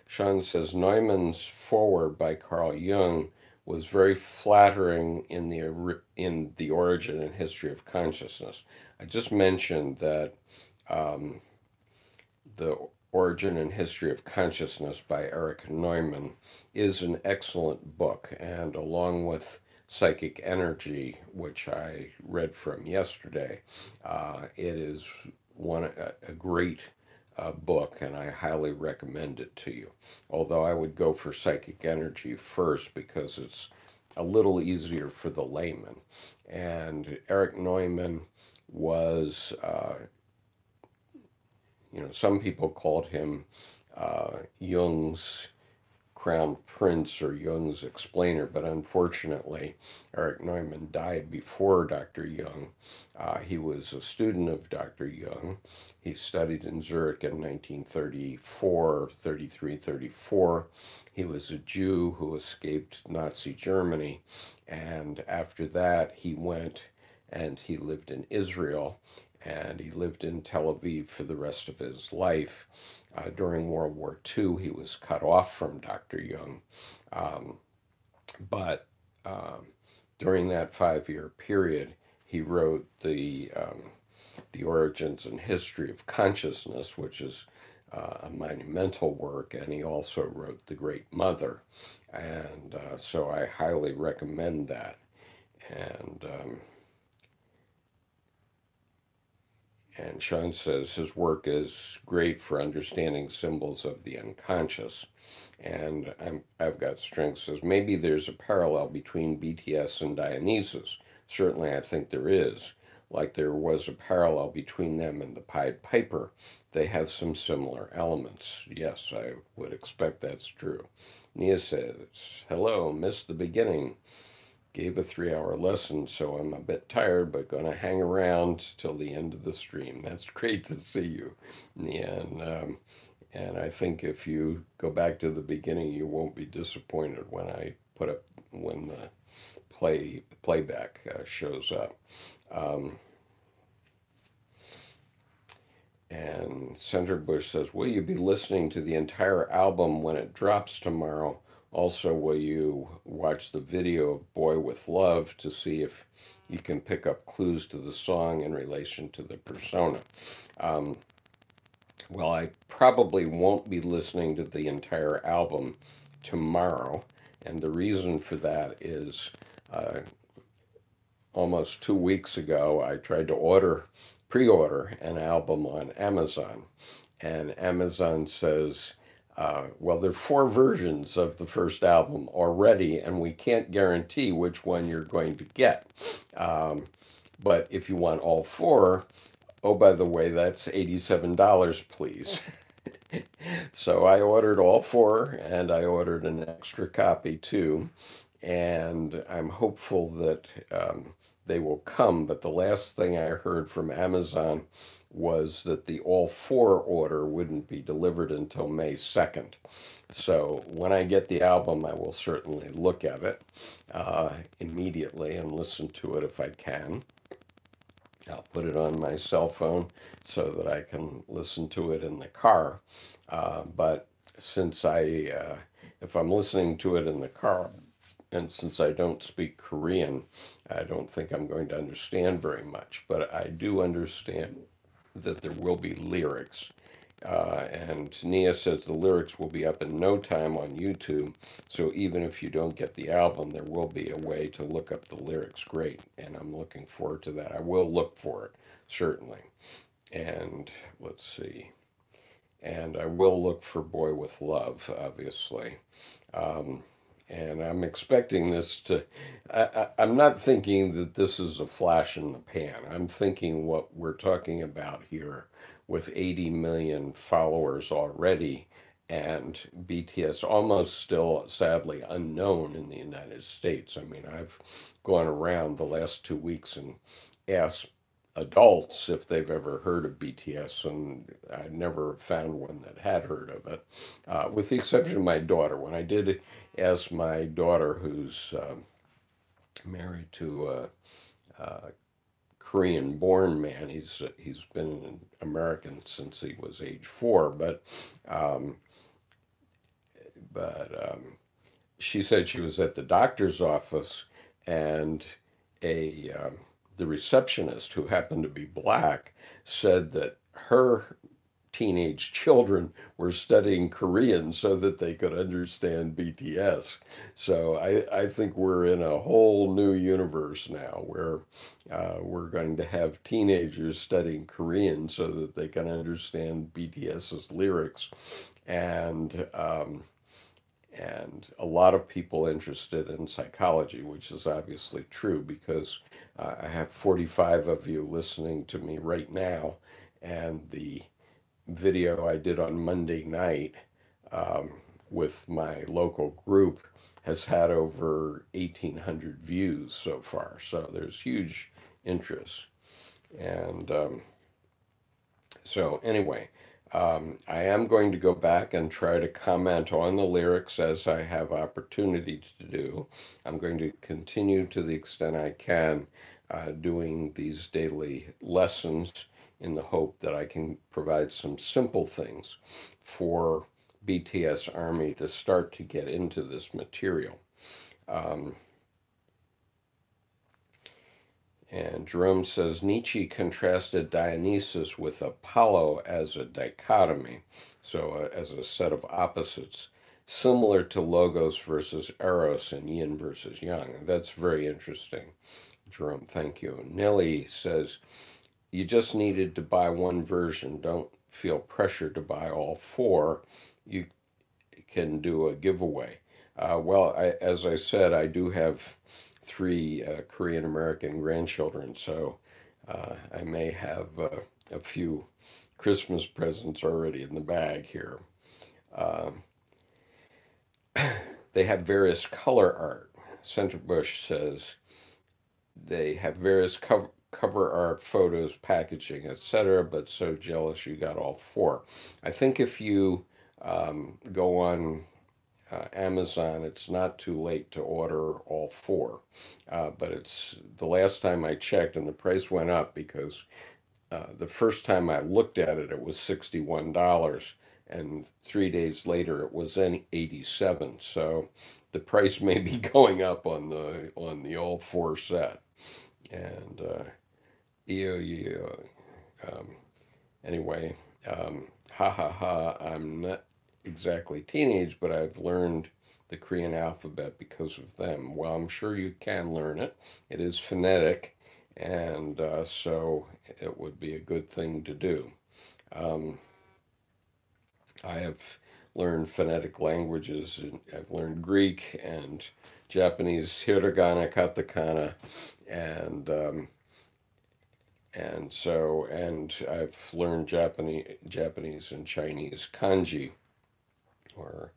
Sean says, Neumann's Forward by Carl Jung was very flattering in the origin and history of consciousness. I just mentioned that um, the Origin and History of Consciousness by Erich Neumann is an excellent book, and along with Psychic Energy, which I read from yesterday, it is a great book, and I highly recommend it to you. Although I would go for Psychic Energy first because it's a little easier for the layman. And Erich Neumann was some people called him Jung's crown prince or Jung's explainer, but unfortunately, Erich Neumann died before Dr. Jung. He was a student of Dr. Jung. He studied in Zurich in 1934, 33, 34. He was a Jew who escaped Nazi Germany, and after that, he went and he lived in Israel, and he lived in Tel Aviv for the rest of his life. During World War II, he was cut off from Dr. Jung, um, but during that 5-year period, he wrote the Origins and History of Consciousness, which is a monumental work, and he also wrote The Great Mother, and so I highly recommend that. And Sean says his work is great for understanding symbols of the unconscious. And I've got strength says maybe there's a parallel between BTS and Dionysus. Certainly, I think there is. Like there was a parallel between them and the Pied Piper. They have some similar elements. Yes, I would expect that's true. Nia says, hello, missed the beginning. Gave a 3-hour lesson, so I'm a bit tired, but gonna hang around till the end of the stream. That's great to see you. Yeah, and I think if you go back to the beginning, you won't be disappointed when the playback shows up. And Senator Bush says, will you be listening to the entire album when it drops tomorrow? Also, will you watch the video of Boy with Love to see if you can pick up clues to the song in relation to the persona? Well, I probably won't be listening to the entire album tomorrow, and the reason for that is almost 2 weeks ago, I tried to pre-order an album on Amazon, and Amazon says, well, there are 4 versions of the first album already, and we can't guarantee which one you're going to get. But if you want all 4, oh, by the way, that's $87, please. So I ordered all 4, and I ordered an extra copy too, and I'm hopeful that they will come. But the last thing I heard from Amazon was that the all 4 order wouldn't be delivered until May 2nd. So when I get the album, I will certainly look at it immediately and listen to it if I can. I'll put it on my cell phone so that I can listen to it in the car. But since if I'm listening to it in the car, and since I don't speak Korean, I don't think I'm going to understand very much. But I do understand that there will be lyrics. And Nia says the lyrics will be up in no time on YouTube. So even if you don't get the album, there will be a way to look up the lyrics. Great. And I'm looking forward to that. I will look for it, certainly. And let's see. And I will look for Boy with Love, obviously. And I'm expecting this to, I'm not thinking that this is a flash in the pan. I'm thinking what we're talking about here with 80 million followers already and BTS almost still sadly unknown in the United States. I mean, I've gone around the last 2 weeks and asked adults if they've ever heard of BTS, and I never found one that had heard of it, with the exception of my daughter. When I did ask my daughter, who's married to a Korean-born man, he's been an American since he was age 4, but she said she was at the doctor's office, and a the receptionist, who happened to be black, said that her teenage children were studying Korean so that they could understand BTS. So I think we're in a whole new universe now where we're going to have teenagers studying Korean so that they can understand BTS's lyrics. And and a lot of people interested in psychology, which is obviously true because I have 45 of you listening to me right now, and the video I did on Monday night um, with my local group has had over 1,800 views so far. So there's huge interest. And so, anyway, I am going to go back and try to comment on the lyrics as I have opportunity to do. I'm going to continue to the extent I can doing these daily lessons in the hope that I can provide some simple things for BTS Army to start to get into this material. Um, And Jerome says Nietzsche contrasted Dionysus with Apollo as a dichotomy, so as a set of opposites, similar to Logos versus Eros and Yin versus Yang. That's very interesting, Jerome. Thank you. Nellie says you just needed to buy one version. Don't feel pressure to buy all four. You can do a giveaway. As I said, I do have three Korean American grandchildren, so I may have a few Christmas presents already in the bag here. Uh, they have various color art. Centerbush says they have various cover art, photos, packaging, etc., but so jealous you got all four. I think if you go on Amazon, it's not too late to order all four. But it's the last time I checked, and the price went up because the first time I looked at it, it was $61, and 3 days later, it was in 87. So the price may be going up on the all four set. And um, anyway, ha ha ha, I'm not exactly teenage, but I've learned the Korean alphabet because of them. Well, I'm sure you can learn it. It is phonetic, and so it would be a good thing to do. Um, I have learned phonetic languages. And I've learned Greek and Japanese, hiragana, katakana, and and I've learned Japanese and Chinese kanji, or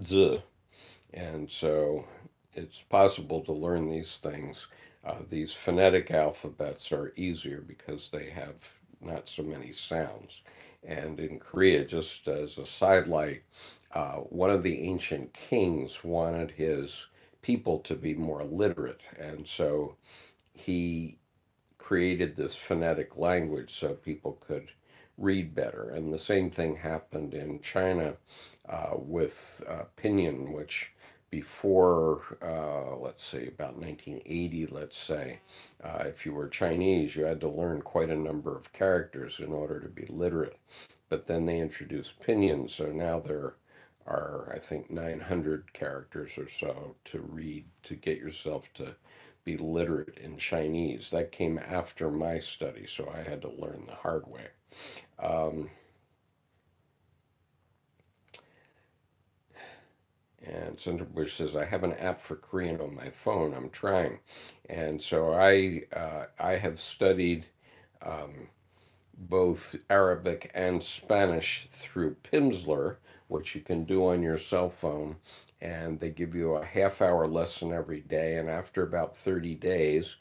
z, and so it's possible to learn these things. These phonetic alphabets are easier because they have not so many sounds. And in Korea, just as a sidelight, one of the ancient kings wanted his people to be more literate, and so he created this phonetic language so people could read better. And the same thing happened in China with pinyin, which before, let's say, about 1980, let's say, if you were Chinese, you had to learn quite a number of characters in order to be literate. But then they introduced pinyin, so now there are, I think, 900 characters or so to read to get yourself to be literate in Chinese. That came after my study, so I had to learn the hard way. Um, and Senator Bush says, I have an app for Korean on my phone. I'm trying. And so I have studied um, both Arabic and Spanish through Pimsleur, which you can do on your cell phone. And they give you a half-hour lesson every day. And after about 30 days,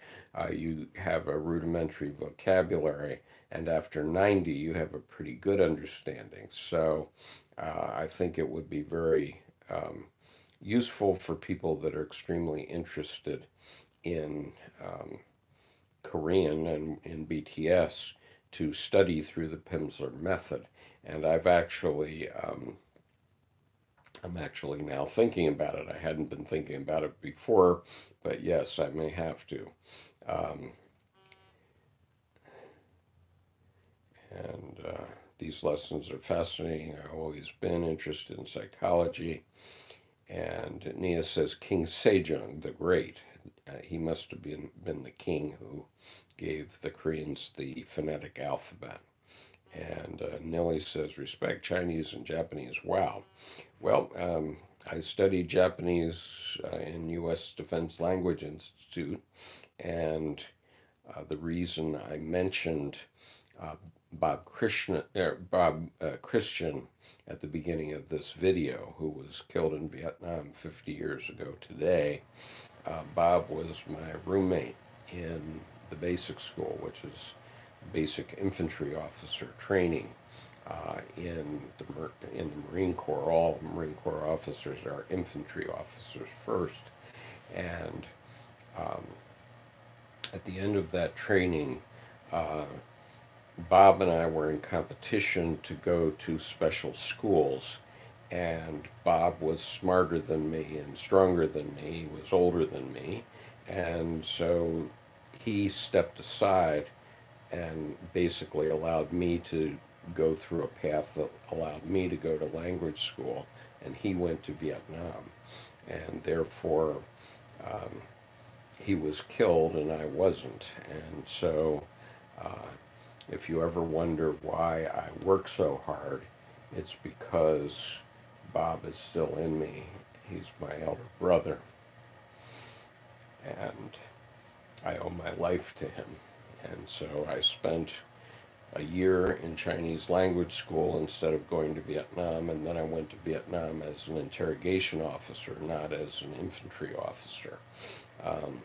you have a rudimentary vocabulary. And after 90, you have a pretty good understanding. So I think it would be very useful for people that are extremely interested in Korean and in BTS to study through the Pimsleur method. And I've actually I'm actually now thinking about it. I hadn't been thinking about it before, but yes, I may have to. Um, and these lessons are fascinating. I've always been interested in psychology. And Nia says King Sejong the Great. He must have been the king who gave the Koreans the phonetic alphabet. And Nellie says, respect Chinese and Japanese. Wow. Well, I studied Japanese in U.S. Defense Language Institute, and the reason I mentioned uh, Bob Christian at the beginning of this video, who was killed in Vietnam 50 years ago today. Bob was my roommate in the basic school, which is basic infantry officer training in the Marine Corps. All Marine Corps officers are infantry officers first, and um, at the end of that training, uh, Bob and I were in competition to go to special schools, and Bob was smarter than me and stronger than me. He was older than me, and so he stepped aside and basically allowed me to go through a path that allowed me to go to language school, and he went to Vietnam, and therefore um, he was killed and I wasn't, and so. Uh, if you ever wonder why I work so hard, it's because Bob is still in me. He's my elder brother, and I owe my life to him. And so I spent a year in Chinese language school instead of going to Vietnam, and then I went to Vietnam as an interrogation officer, not as an infantry officer. Um,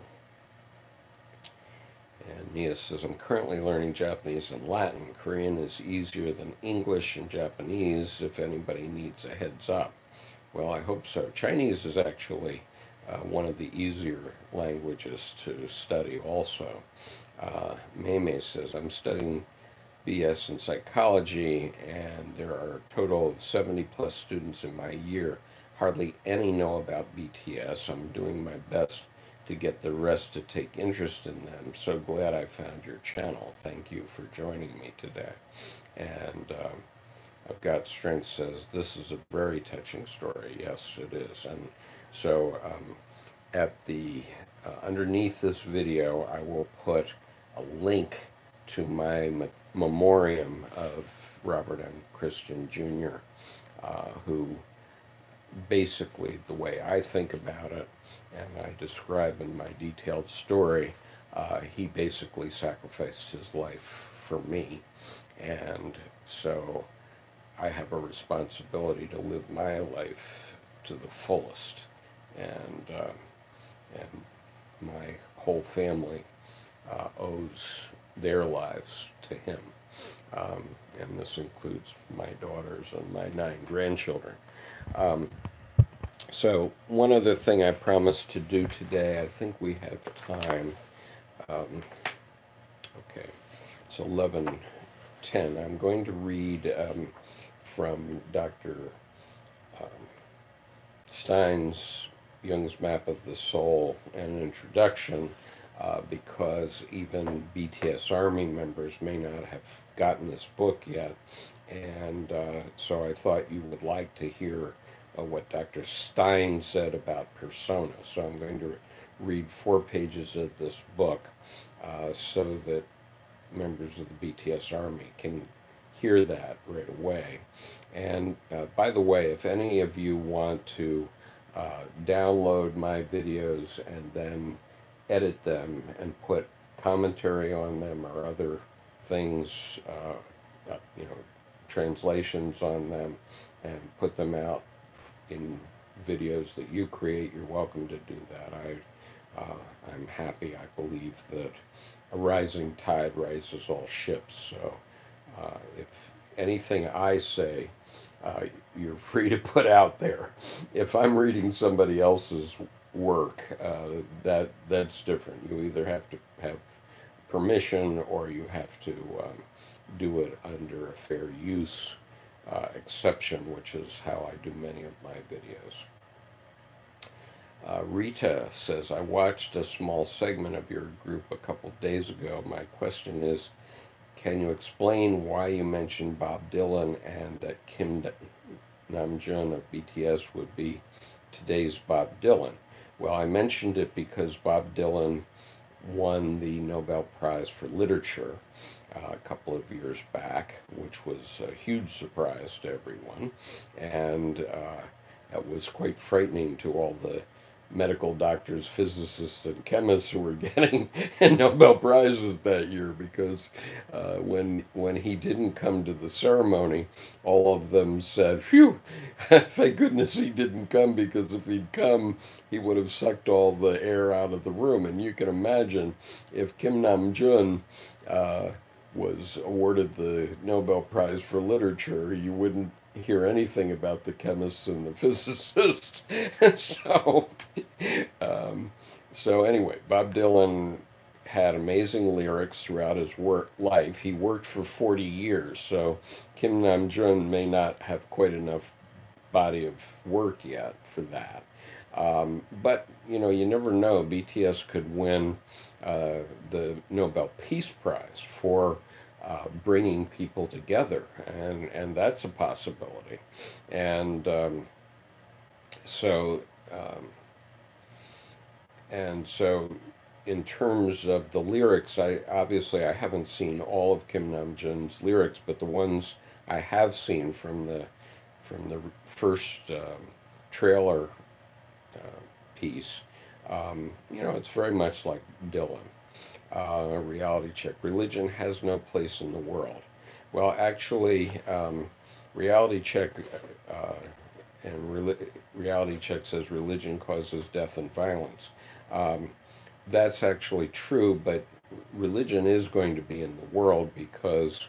And Nia says, I'm currently learning Japanese and Latin. Korean is easier than English and Japanese if anybody needs a heads up. Well, I hope so. Chinese is actually one of the easier languages to study also. Mei says, I'm studying BS in psychology, and there are a total of 70 plus students in my year. Hardly any know about BTS. I'm doing my best to get the rest to take interest in them. So glad I found your channel. Thank you for joining me today. And I've got Strength says, this is a very touching story. Yes, it is. And so at the underneath this video, I will put a link to my memoriam of Robert M. Christian Jr., who basically, the way I think about it, and I describe in my detailed story, he basically sacrificed his life for me. And so I have a responsibility to live my life to the fullest. And my whole family owes their lives to him. And this includes my daughters and my 9 grandchildren. So one other thing I promised to do today, I think we have time. Okay, it's 11:10. I'm going to read from Dr. Stein's Jung's Map of the Soul an introduction, because even BTS Army members may not have gotten this book yet. And so I thought you would like to hear what Dr. Stein said about persona. So I'm going to read 4 pages of this book so that members of the BTS Army can hear that right away. And by the way, if any of you want to download my videos and then edit them and put commentary on them or other things, translations on them, and put them out in videos that you create, you're welcome to do that. I'm happy. I believe that a rising tide rises all ships. So if anything I say, you're free to put out there. If I'm reading somebody else's work, that's different. You either have to have permission or you have to do it under a fair use exception, which is how I do many of my videos. Rita says, I watched a small segment of your group a couple of days ago. My question is, can you explain why you mentioned Bob Dylan and that Kim Namjoon of BTS would be today's Bob Dylan? Well, I mentioned it because Bob Dylan won the Nobel Prize for Literature a couple of years back, which was a huge surprise to everyone. And that was quite frightening to all the medical doctors, physicists, and chemists who were getting Nobel Prizes that year, because when he didn't come to the ceremony, all of them said, "Phew, thank goodness he didn't come, because if he'd come, he would have sucked all the air out of the room." And you can imagine if Kim Namjoon was awarded the Nobel Prize for Literature, you wouldn't hear anything about the chemists and the physicists. so, so anyway, Bob Dylan had amazing lyrics throughout his life. He worked for 40 years, so Kim Namjoon may not have quite enough body of work yet for that. But, you never know. BTS could win the Nobel Peace Prize for bringing people together, and that's a possibility. And so in terms of the lyrics, I haven't seen all of Kim Namjoon's lyrics, but the ones I have seen from the first trailer piece, it's very much like Dylan. Reality check. Religion has no place in the world. Well, actually, reality check reality check says religion causes death and violence. That's actually true, but religion is going to be in the world, because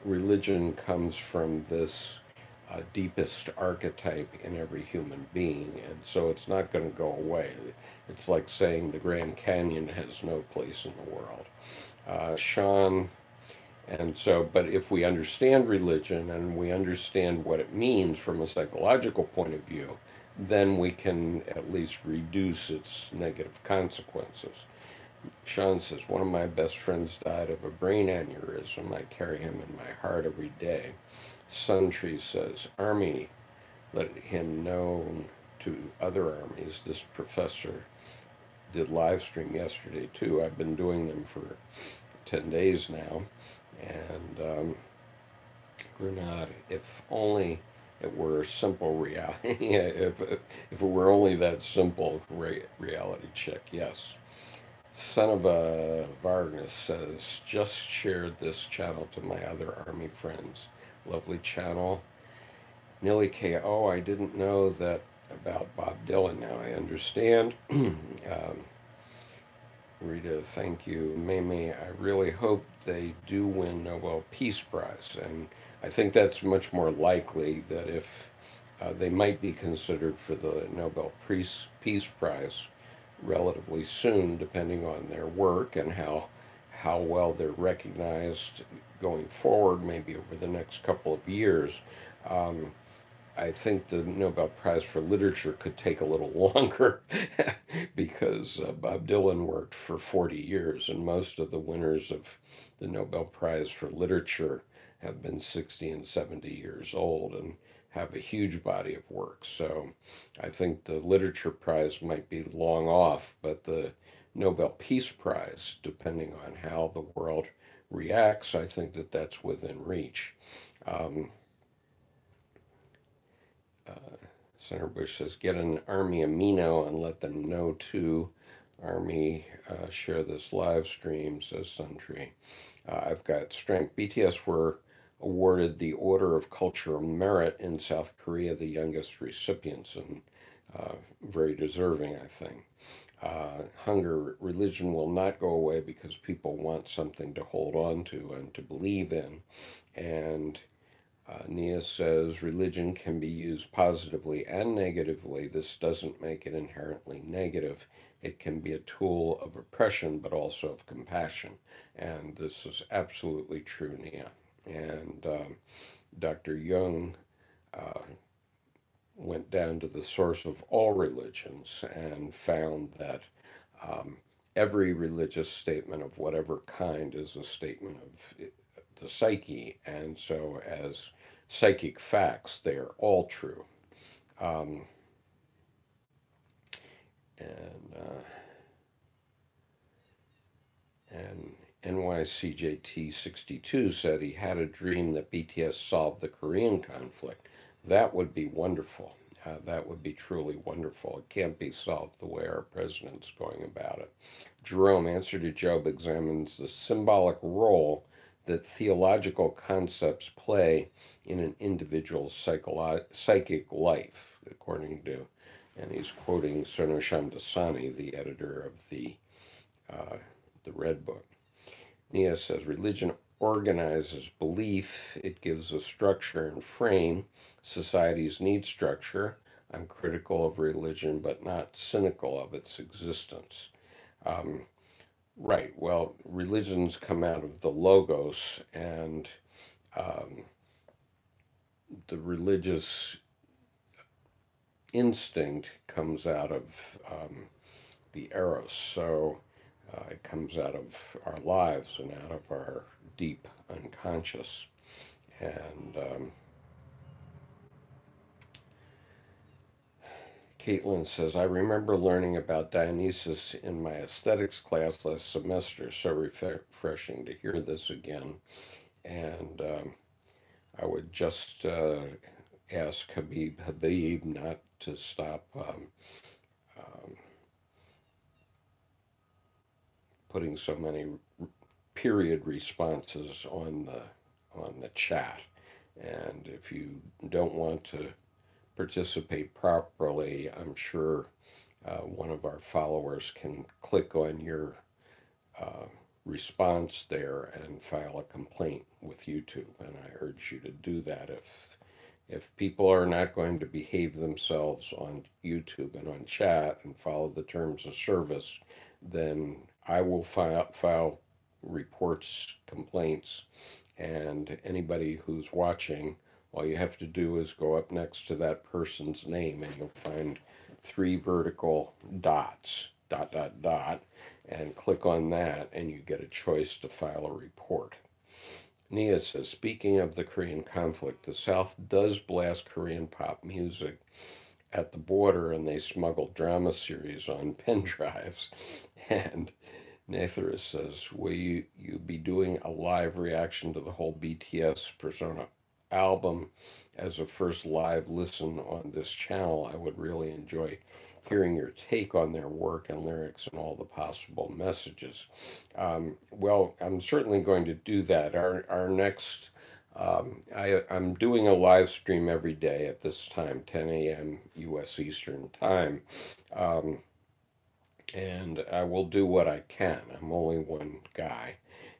religion comes from this deepest archetype in every human being, and so it's not going to go away. It's like saying the Grand Canyon has no place in the world. Sean, and so, but if we understand religion and we understand what it means from a psychological point of view, then we can at least reduce its negative consequences. Sean says, one of my best friends died of a brain aneurysm. I carry him in my heart every day. Suntree says, Army, let him know to other armies. This professor did live stream yesterday too. I've been doing them for 10 days now. And Grenade, if only it were simple reality. if it were only that simple, reality check, yes. Son of a Vargas says, just shared this channel to my other Army friends. Lovely channel. Nilly K.O., I didn't know that about Bob Dylan. Now I understand. Rita, thank you. Mimi, I really hope they do win Nobel Peace Prize. And I think that's much more likely, that if they might be considered for the Nobel Peace Prize relatively soon, depending on their work and how well they're recognized going forward, maybe over the next couple of years. I think the Nobel Prize for Literature could take a little longer because Bob Dylan worked for 40 years, and most of the winners of the Nobel Prize for Literature have been 60 and 70 years old and have a huge body of work. So I think the Literature Prize might be long off, but the Nobel Peace Prize, depending on how the world reacts, I think that that's within reach. Senator Bush says, get an Army amino and let them know too. Army, share this live stream, says Suntree. I've got strength. BTS were awarded the Order of Cultural Merit in South Korea, the youngest recipients, and very deserving, I think. Hunger, religion will not go away because people want something to hold on to and to believe in. And Nia says, religion can be used positively and negatively. This doesn't make it inherently negative. It can be a tool of oppression, but also of compassion. And this is absolutely true, Nia. And Dr. Jung went down to the source of all religions and found that um, every religious statement of whatever kind is a statement of the psyche, and so as psychic facts, they are all true. Um, and and NYCJT62 said he had a dream that BTS solved the Korean conflict. That would be wonderful. That would be truly wonderful. It can't be solved the way our president's going about it. Jerome, Answer to Job examines the symbolic role that theological concepts play in an individual's psychic life, according to, and he's quoting Sono Shamdasani, the editor of uh, the Red Book. Nia says religion organizes belief, it gives a structure and frame. Societies need structure. I'm critical of religion, but not cynical of its existence. Um, right, well, religions come out of the logos, and um, the religious instinct comes out of the eros. So it comes out of our lives and out of our deep unconscious. And Caitlin says, I remember learning about Dionysus in my aesthetics class last semester. So refreshing to hear this again. And I would just ask Habib not to stop um, putting so many period responses on the chat. And if you don't want to participate properly, I'm sure one of our followers can click on your uh, response there and file a complaint with YouTube. And I urge you to do that. If people are not going to behave themselves on YouTube and on chat and follow the terms of service, then I will file reports, complaints, and anybody who's watching, all you have to do is go up next to that person's name and you'll find three vertical dots, dot, dot, dot, and click on that and you get a choice to file a report. Nia says, speaking of the Korean conflict, the South does blast Korean pop music at the border and they smuggle drama series on pen drives. And Natharis says, will you be doing a live reaction to the whole BTS Persona album as a first live listen on this channel? I would really enjoy hearing your take on their work and lyrics and all the possible messages. Well, I'm certainly going to do that. Our next, I'm doing a live stream every day at this time, 10 a.m. U.S. Eastern Time. Um, and I will do what I can. I'm only one guy,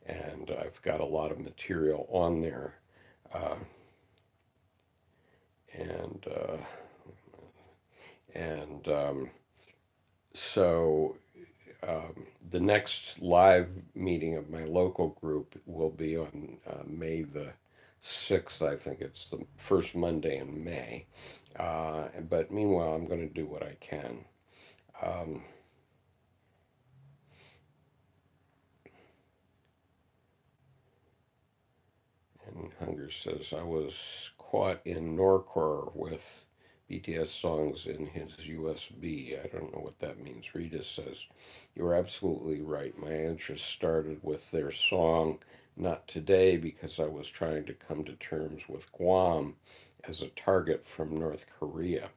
and I've got a lot of material on there. Uh, and and so the next live meeting of my local group will be on May the 6th. I think it's the first Monday in May. But meanwhile, I'm going to do what I can. Um, and Hunger says, I was caught in Norcore with BTS songs in his USB. I don't know what that means. Rita says, you're absolutely right. My interest started with their song Not Today because I was trying to come to terms with Guam as a target from North Korea.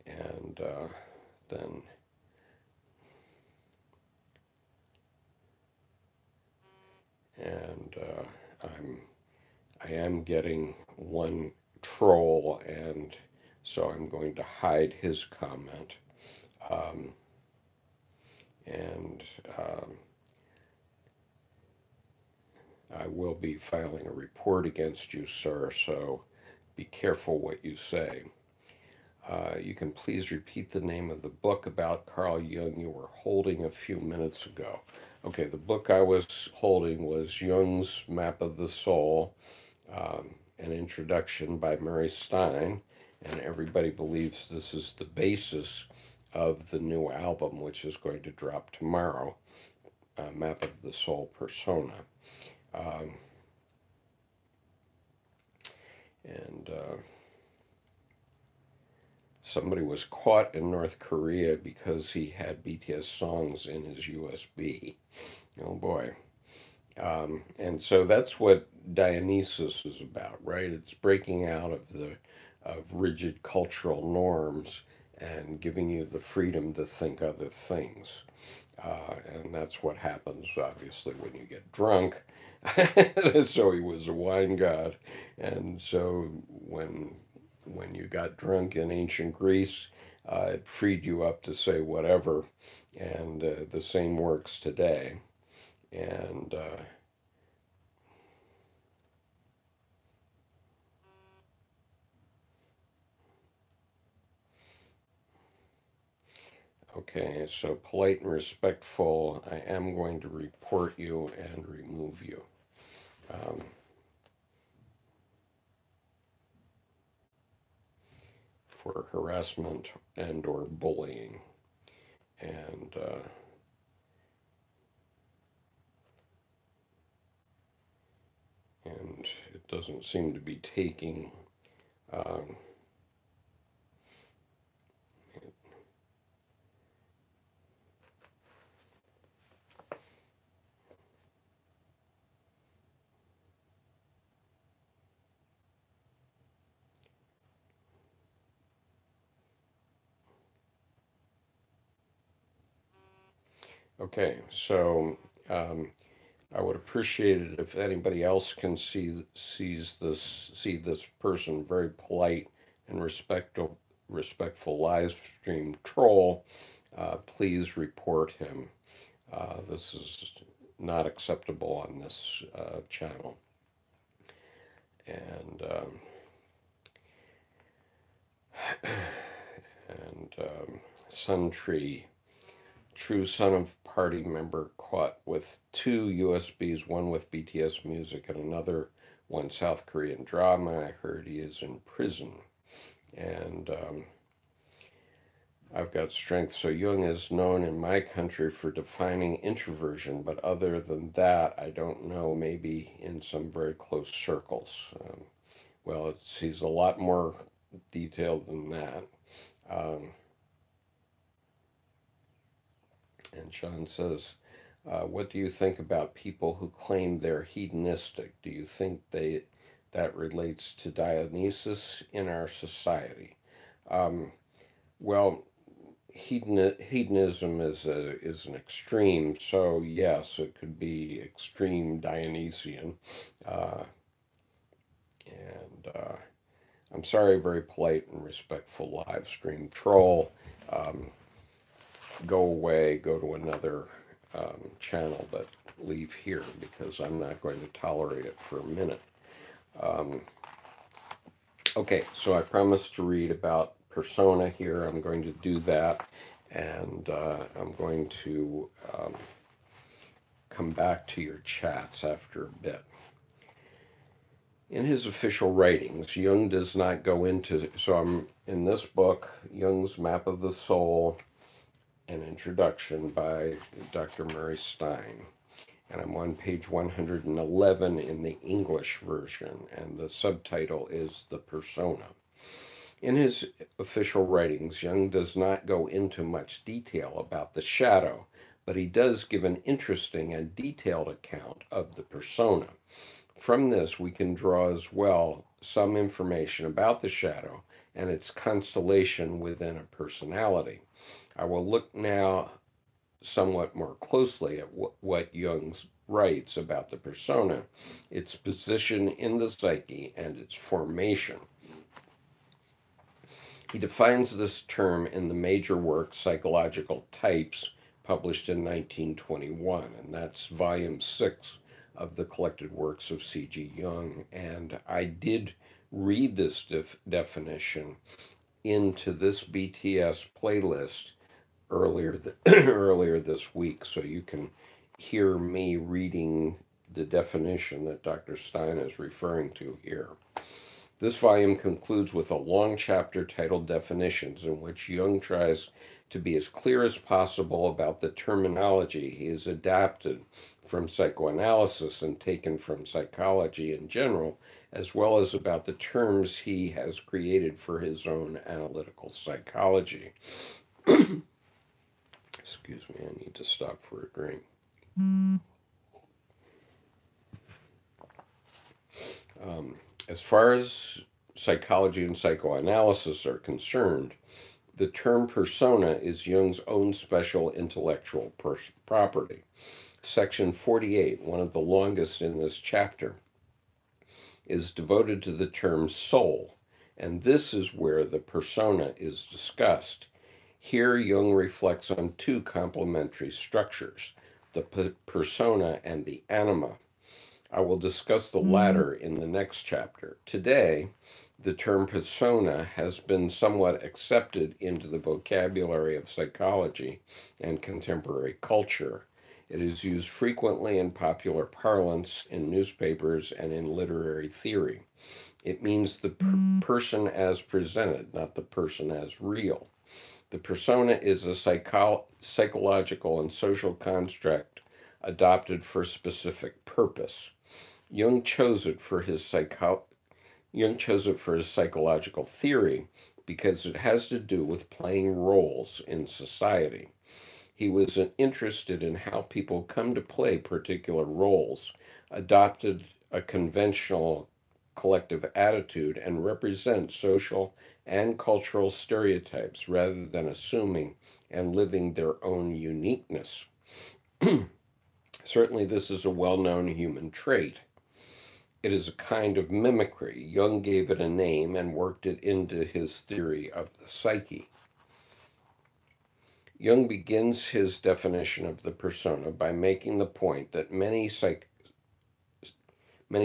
And then and I am getting one troll, and so I'm going to hide his comment. Um, and I will be filing a report against you, sir, so be careful what you say. You can please repeat the name of the book about Carl Jung you were holding a few minutes ago. Okay, the book I was holding was Jung's Map of the Soul. an introduction by Mary Stein, and everybody believes this is the basis of the new album, which is going to drop tomorrow, Map of the Soul Persona. Um, and somebody was caught in North Korea because he had BTS songs in his USB. Oh boy. And so that's what Dionysus is about, right? It's breaking out of rigid cultural norms and giving you the freedom to think other things. And that's what happens, obviously, when you get drunk. So he was a wine god, and so when you got drunk in ancient Greece, it freed you up to say whatever, and the same works today. And okay, so polite and respectful, I am going to report you and remove you. Um, for harassment and or bullying. And and it doesn't seem to be taking. Um, okay, so I would appreciate it if anybody else can see this person very polite and respectful live stream troll. Please report him. This is not acceptable on this channel. And Suntree, true son of party member caught with two USBs, one with BTS music and another one South Korean drama. I heard he is in prison. And I've got strength. So Jung is known in my country for defining introversion, but other than that, I don't know, maybe in some very close circles. Well, he's a lot more detailed than that. Um, and Sean says, what do you think about people who claim they're hedonistic? Do you think that relates to Dionysus in our society? Um, well, hedonism is an extreme, so yes, it could be extreme Dionysian. Uh, and I'm sorry, very polite and respectful live stream troll. Um, Go away, go to another channel, but leave here because I'm not going to tolerate it for a minute. Um, okay, so I promised to read about persona here. I'm going to do that, and I'm going to come back to your chats after a bit. In his official writings, Jung does not go into, so I'm in this book, Jung's Map of the Soul, an introduction by Dr. Mary Stein. And I'm on page 111 in the English version, and the subtitle is The Persona. In his official writings, Jung does not go into much detail about the shadow, but he does give an interesting and detailed account of the persona. From this, we can draw as well some information about the shadow and its constellation within a personality. I will look now somewhat more closely at what Jung writes about the persona, its position in the psyche, and its formation. He defines this term in the major work Psychological Types, published in 1921, and that's volume 6 of the collected works of C.G. Jung. And I did read this definition into this BTS playlist earlier this week, so you can hear me reading the definition that Dr. Stein is referring to here. This volume concludes with a long chapter titled Definitions, in which Jung tries to be as clear as possible about the terminology he has adapted from psychoanalysis and taken from psychology in general, as well as about the terms he has created for his own analytical psychology. Excuse me, I need to stop for a drink. As far as psychology and psychoanalysis are concerned, the term persona is Jung's own special intellectual property. Section 48, one of the longest in this chapter, is devoted to the term soul, and this is where the persona is discussed. Here, Jung reflects on two complementary structures, the persona and the anima. I will discuss the latter in the next chapter. Today, the term persona has been somewhat accepted into the vocabulary of psychology and contemporary culture. It is used frequently in popular parlance, in newspapers, and in literary theory. It means the person as presented, not the person as real. The persona is a psychological and social construct adopted for a specific purpose. Jung chose it for his psychological theory because it has to do with playing roles in society. He was interested in how people come to play particular roles, adopted a conventional collective attitude, and represent social and cultural stereotypes rather than assuming and living their own uniqueness. Certainly, this is a well-known human trait. It is a kind of mimicry. Jung gave it a name and worked it into his theory of the psyche. Jung begins his definition of the persona by making the point that many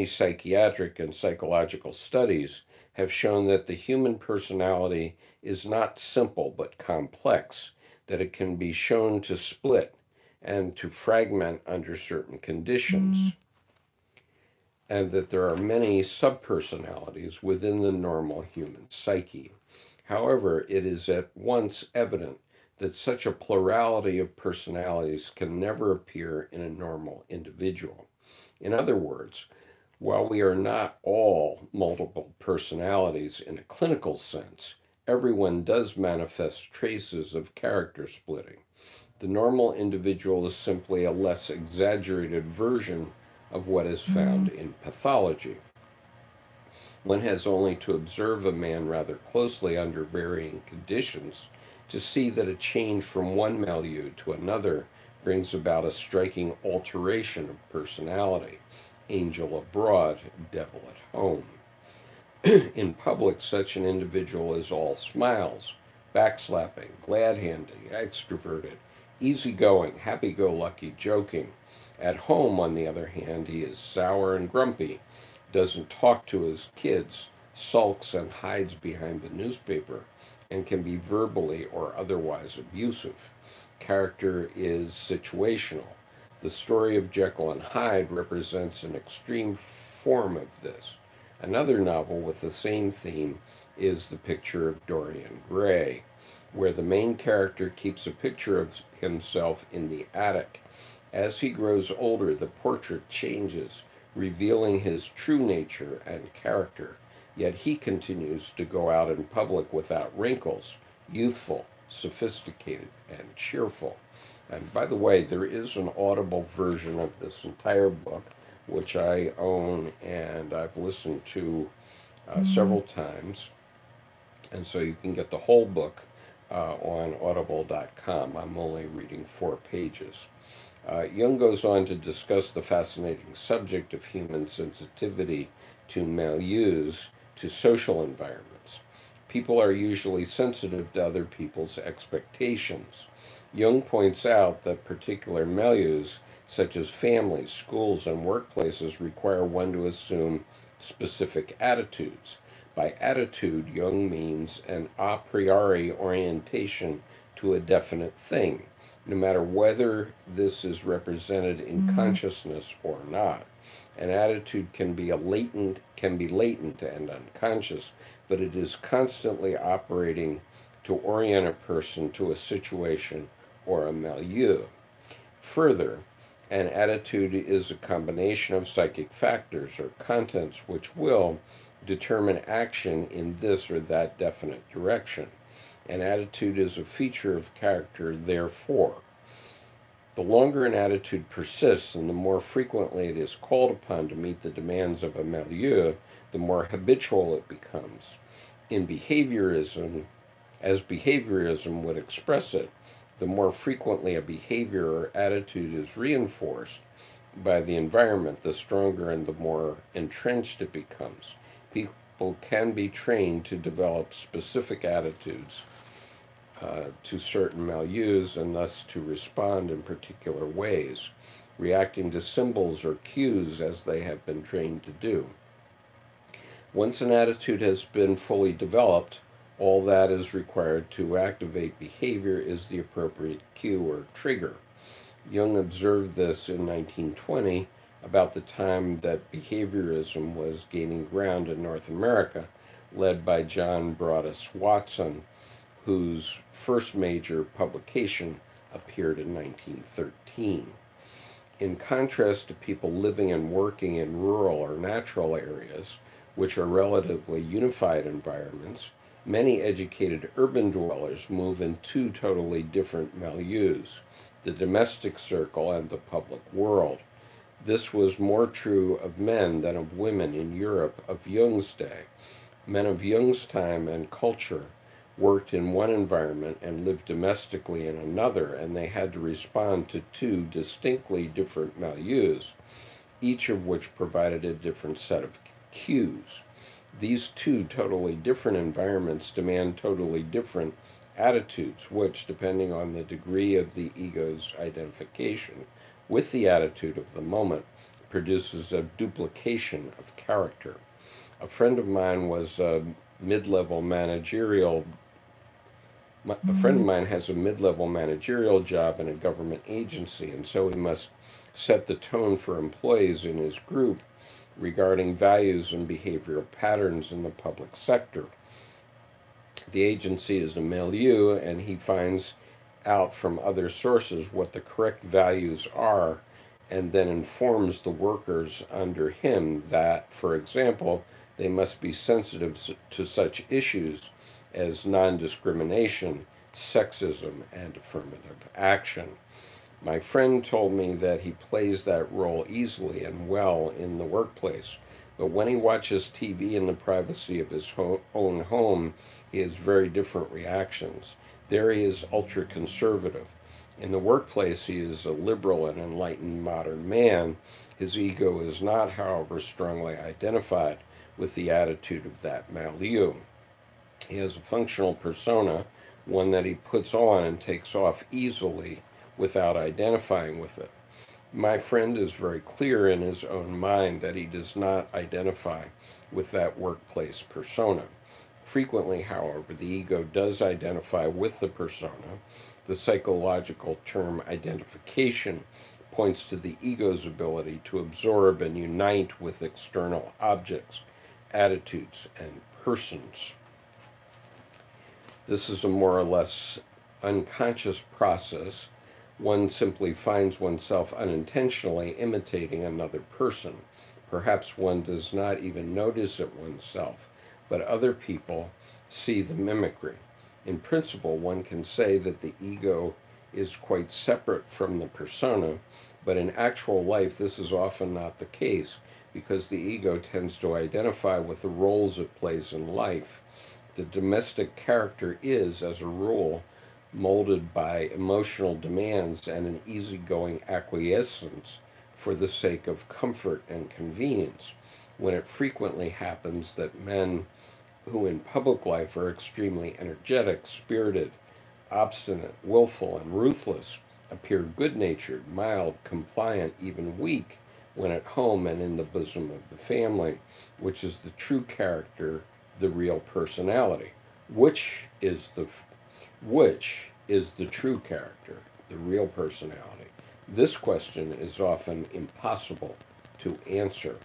psychiatric and psychological studies have shown that the human personality is not simple but complex, that it can be shown to split and to fragment under certain conditions, and that there are many subpersonalities within the normal human psyche. However, it is at once evident that such a plurality of personalities can never appear in a normal individual. In other words, while we are not all multiple personalities in a clinical sense, everyone does manifest traces of character splitting. The normal individual is simply a less exaggerated version of what is found in pathology. One has only to observe a man rather closely under varying conditions to see that a change from one milieu to another brings about a striking alteration of personality. Angel abroad, devil at home. In public, such an individual is all smiles, backslapping, glad-handing, extroverted, easygoing, happy-go-lucky, joking. At home, on the other hand, he is sour and grumpy, doesn't talk to his kids, sulks and hides behind the newspaper, and can be verbally or otherwise abusive. Character is situational. The story of Jekyll and Hyde represents an extreme form of this. Another novel with the same theme is The Picture of Dorian Gray, where the main character keeps a picture of himself in the attic. As he grows older, the portrait changes, revealing his true nature and character, yet he continues to go out in public without wrinkles, youthful, sophisticated, and cheerful. And by the way, there is an audible version of this entire book, which I own and I've listened to several times. And so you can get the whole book on audible.com. I'm only reading 4 pages. Jung goes on to discuss the fascinating subject of human sensitivity to milieus, to social environments. People are usually sensitive to other people's expectations. Jung points out that particular milieus, such as families, schools, and workplaces, require one to assume specific attitudes. By attitude, Jung means an a priori orientation to a definite thing, no matter whether this is represented in consciousness or not. An attitude can be latent and unconscious, but it is constantly operating to orient a person to a situation or a milieu. Further, an attitude is a combination of psychic factors or contents which will determine action in this or that definite direction. An attitude is a feature of character, therefore. The longer an attitude persists and the more frequently it is called upon to meet the demands of a milieu, the more habitual it becomes. In behaviorism, as behaviorism would express it, the more frequently a behavior or attitude is reinforced by the environment, the stronger and the more entrenched it becomes. People can be trained to develop specific attitudes to certain milieus and thus to respond in particular ways, reacting to symbols or cues as they have been trained to do. Once an attitude has been fully developed, all that is required to activate behavior is the appropriate cue or trigger. Jung observed this in 1920, about the time that behaviorism was gaining ground in North America, led by John Broadus Watson, whose first major publication appeared in 1913. In contrast to people living and working in rural or natural areas, which are relatively unified environments, many educated urban dwellers move in two totally different milieus, the domestic circle and the public world. This was more true of men than of women in Europe of Jung's day. Men of Jung's time and culture worked in one environment and lived domestically in another, and they had to respond to two distinctly different milieus, each of which provided a different set of cues. These two totally different environments demand totally different attitudes, which, depending on the degree of the ego's identification with the attitude of the moment, produces a duplication of character. A friend of mine was a mid-level managerial A friend of mine has a mid-level managerial job in a government agency, and so he must set the tone for employees in his group regarding values and behavioral patterns in the public sector. The agency is a milieu, and he finds out from other sources what the correct values are and then informs the workers under him that, for example, they must be sensitive to such issues as non-discrimination, sexism, and affirmative action. My friend told me that he plays that role easily and well in the workplace, but when he watches TV in the privacy of his own home, he has very different reactions. There he is ultra-conservative. In the workplace, he is a liberal and enlightened modern man. His ego is not, however, strongly identified with the attitude of that milieu. He has a functional persona, one that he puts on and takes off easily without identifying with it. My friend is very clear in his own mind that he does not identify with that workplace persona. Frequently, however, the ego does identify with the persona. The psychological term identification points to the ego's ability to absorb and unite with external objects, attitudes, and persons. This is a more or less unconscious process. One simply finds oneself unintentionally imitating another person. Perhaps one does not even notice it oneself, but other people see the mimicry. In principle, one can say that the ego is quite separate from the persona, but in actual life this is often not the case, because the ego tends to identify with the roles it plays in life. The domestic character is, as a rule, molded by emotional demands and an easygoing acquiescence for the sake of comfort and convenience, when it frequently happens that men who in public life are extremely energetic, spirited, obstinate, willful, and ruthless appear good-natured, mild, compliant, even weak, when at home and in the bosom of the family, which is the true character, the real personality. Which is the true character? the real personality? This question is often impossible to answer.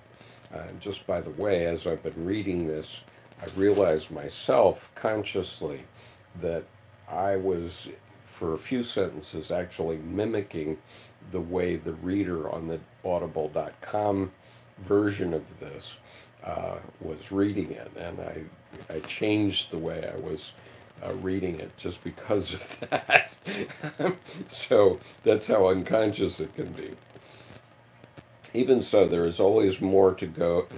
Just by the way, as I've been reading this, I realized myself consciously that I was, for a few sentences, actually mimicking the way the reader on the audible.com version of this was reading it, and I changed the way I was reading it just because of that. So that's how unconscious it can be. Even so, there is always more to go.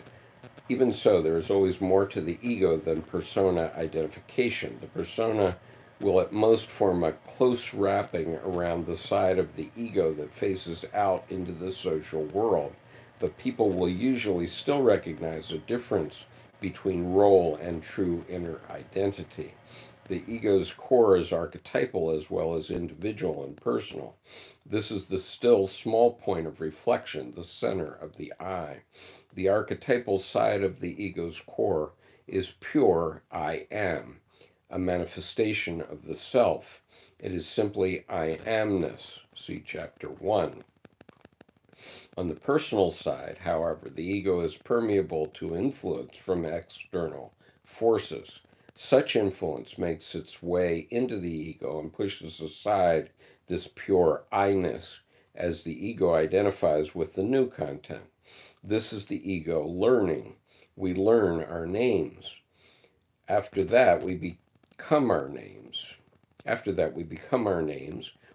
Even so, there is always more to the ego than persona identification. The persona will at most form a close wrapping around the side of the ego that faces out into the social world, but people will usually still recognize a difference between role and true inner identity. The ego's core is archetypal as well as individual and personal. This is the still small point of reflection, the center of the I. The archetypal side of the ego's core is pure I am, a manifestation of the self. It is simply I amness. See chapter 1. On the personal side, however, the ego is permeable to influence from external forces. Such influence makes its way into the ego and pushes aside this pure I-ness as the ego identifies with the new content. This is the ego learning. We learn our names. After that, we become our names.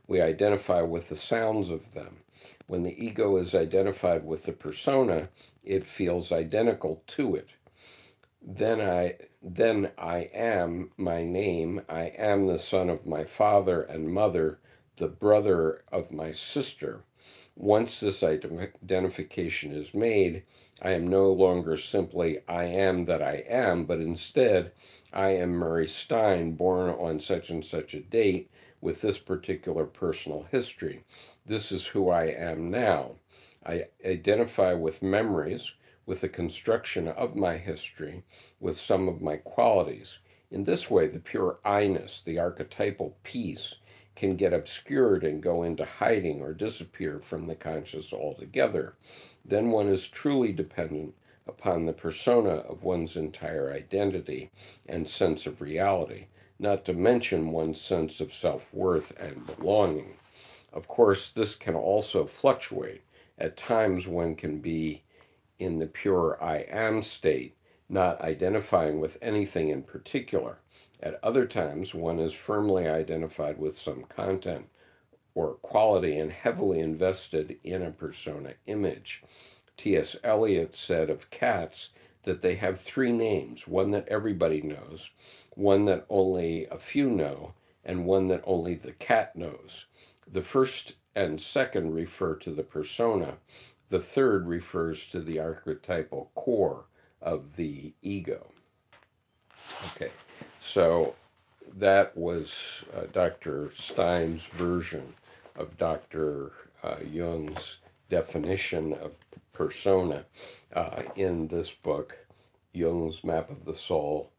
We identify with the sounds of them. When the ego is identified with the persona, it feels identical to it. Then I am my name. I am the son of my father and mother, the brother of my sister. Once this identification is made, I am no longer simply I am that I am, but instead I am Murray Stein, born on such and such a date with this particular personal history. This is who I am now. I identify with memories, with the construction of my history, with some of my qualities. In this way, the pure I-ness, the archetypal piece, can get obscured and go into hiding or disappear from the conscious altogether. Then one is truly dependent upon the persona of one's entire identity and sense of reality, not to mention one's sense of self-worth and belonging. Of course, this can also fluctuate. At times, one can be in the pure I am state, not identifying with anything in particular. At other times, one is firmly identified with some content or quality and heavily invested in a persona image. T.S. Eliot said of cats that they have three names, one that everybody knows, one that only a few know, and one that only the cat knows. The first and second refer to the persona. The third refers to the archetypal core of the ego. Okay, so that was Dr. Stein's version of Dr. Jung's definition of persona in this book, Jung's Map of the Soul,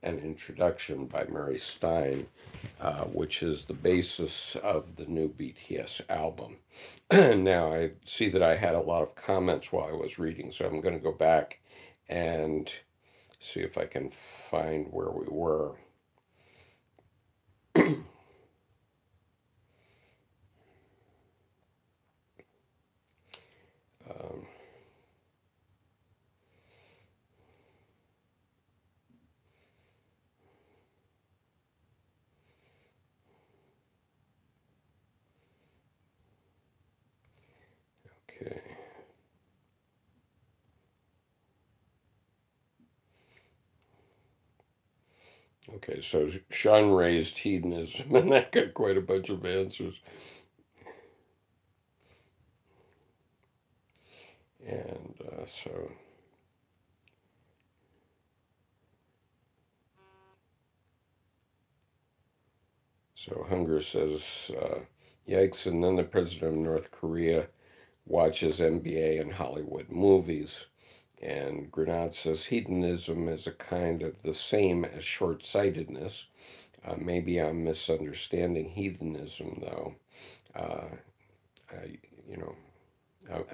an introduction by Murray Stein, which is the basis of the new BTS album. Now, I see that I had a lot of comments while I was reading, so I'm going to go back and see if I can find where we were. Okay. Okay, so Sean raised hedonism, and that got quite a bunch of answers. And so Hunger says, yikes, and then the president of North Korea watches NBA and Hollywood movies. And Grenade says, hedonism is a kind of the same as short-sightedness. Maybe I'm misunderstanding hedonism, though. You know,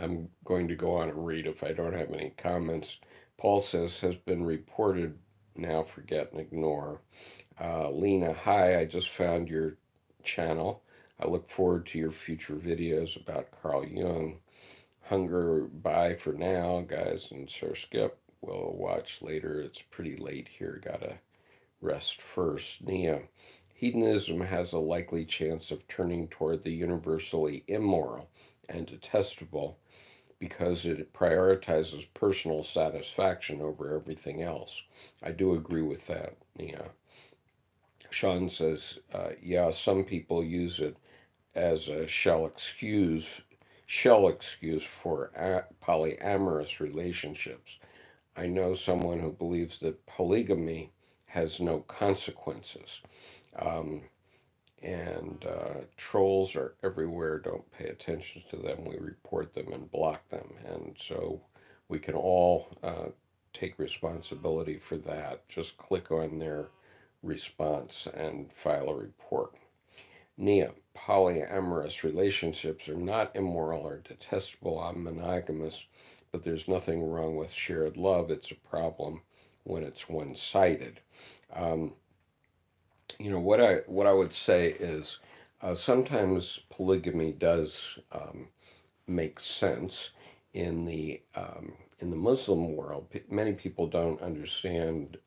I'm going to go on and read if I don't have any comments. Paul says, has been reported, now forget and ignore. Lena, hi, I just found your channel. I look forward to your future videos about Carl Jung. Hunger, bye for now, guys. And Sir Skip, we'll watch later. It's pretty late here. Gotta rest first. Nia, hedonism has a likely chance of turning toward the universally immoral and detestable because it prioritizes personal satisfaction over everything else. I do agree with that, Nia. Sean says, yeah, some people use it as a shell excuse for polyamorous relationships. I know someone who believes that polygamy has no consequences. Um, and trolls are everywhere. Don't pay attention to them. We report them and block them. And so we can all take responsibility for that. Just click on their response and file a report. Nia, polyamorous relationships are not immoral or detestable. I'm monogamous, but there's nothing wrong with shared love. It's a problem when it's one-sided. Um, what I would say is sometimes polygamy does make sense in the Muslim world. Many people don't understand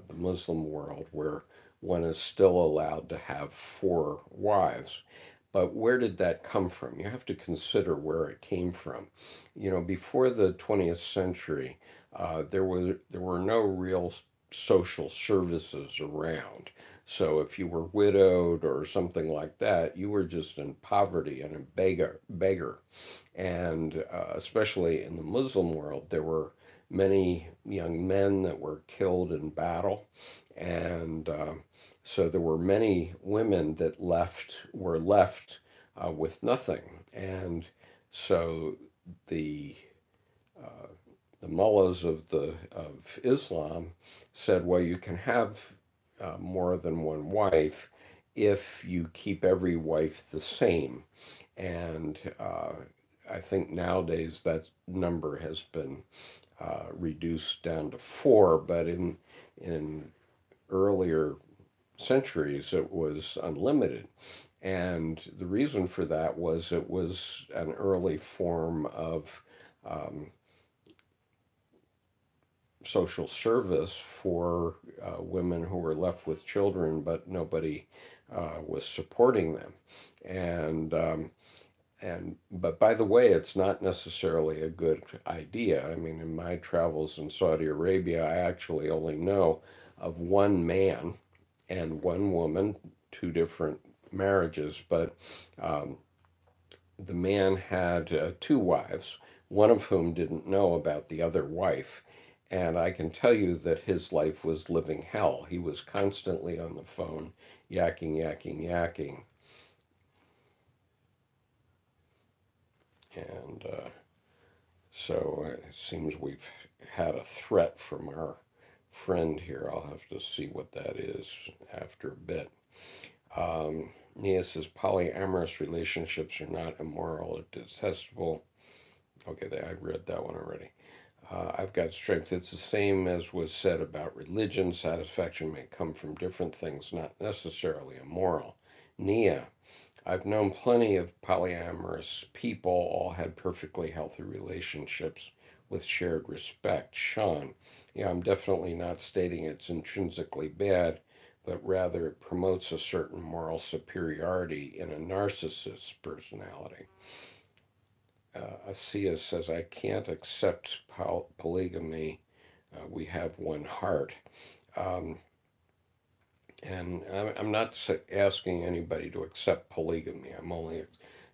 the Muslim world where one is still allowed to have four wives. But where did that come from? You have to consider where it came from. Before the 20th century, there were no real social services around. So if you were widowed or something like that, you were just in poverty and a beggar. And especially in the Muslim world, there were many young men that were killed in battle. And so there were many women that were left with nothing. And so the the mullahs of Islam said, well, you can have more than one wife if you keep every wife the same. And I think nowadays that number has been reduced down to four, but in earlier centuries it was unlimited. And the reason for that was it was an early form of um, social service for women who were left with children, but nobody was supporting them. And but by the way, it's not necessarily a good idea. I mean, in my travels in Saudi Arabia, I actually only know of one man and one woman, two different marriages, but um, the man had two wives, one of whom didn't know about the other wife. And I can tell you that his life was living hell. He was constantly on the phone, yakking, yakking, yakking. And so it seems we've had a threat from our friend here. I'll have to see what that is after a bit. Nia says polyamorous relationships are not immoral or detestable. Okay, I read that one already. I've got strength. It's the same as was said about religion. Satisfaction may come from different things, not necessarily immoral. Nia, I've known plenty of polyamorous people, all had perfectly healthy relationships with shared respect. Sean, yeah, I'm definitely not stating it's intrinsically bad, but rather it promotes a certain moral superiority in a narcissist's personality. Asia says, I can't accept polygamy. We have one heart. Um, and I'm not asking anybody to accept polygamy. I'm only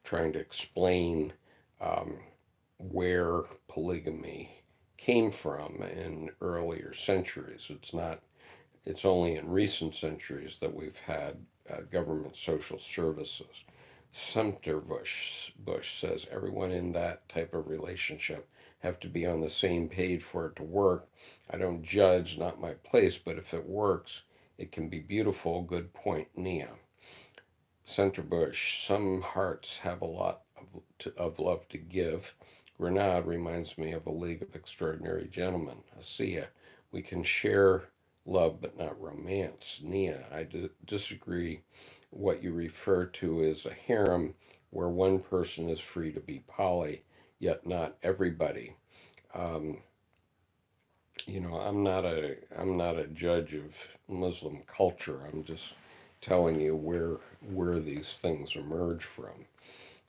trying to explain um, where polygamy came from in earlier centuries. It's only in recent centuries that we've had government social services. Sumter Bush says everyone in that type of relationship have to be on the same page for it to work. I don't judge, not my place, but if it works, it can be beautiful. Good point, Nia. Centerbush, some hearts have a lot of love to give. Grenade reminds me of a League of Extraordinary Gentlemen. Asia, we can share love but not romance. Nia, I disagree. What you refer to is a harem where one person is free to be poly, yet not everybody. Um, I'm not a judge of Muslim culture. I'm just telling you where these things emerge from.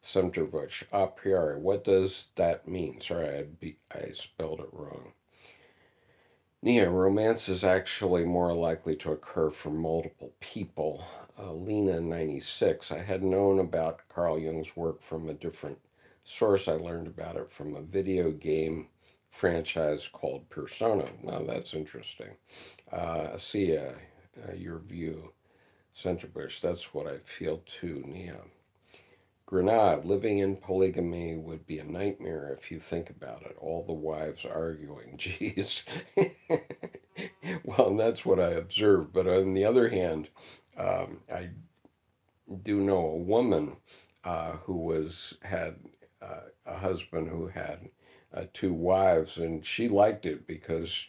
Semtervush, a priori, what does that mean? Sorry, I spelled it wrong. Nia, romance is actually more likely to occur for multiple people. Lena, 96, I had known about Carl Jung's work from a different source. I learned about it from a video game franchise called Persona. Now that's interesting. Sia, your view. Centerbush, that's what I feel too, Nia. Grenade, living in polygamy would be a nightmare if you think about it. All the wives arguing. Geez. Well, that's what I observed. But on the other hand, I do know a woman who had a husband who had two wives, and she liked it because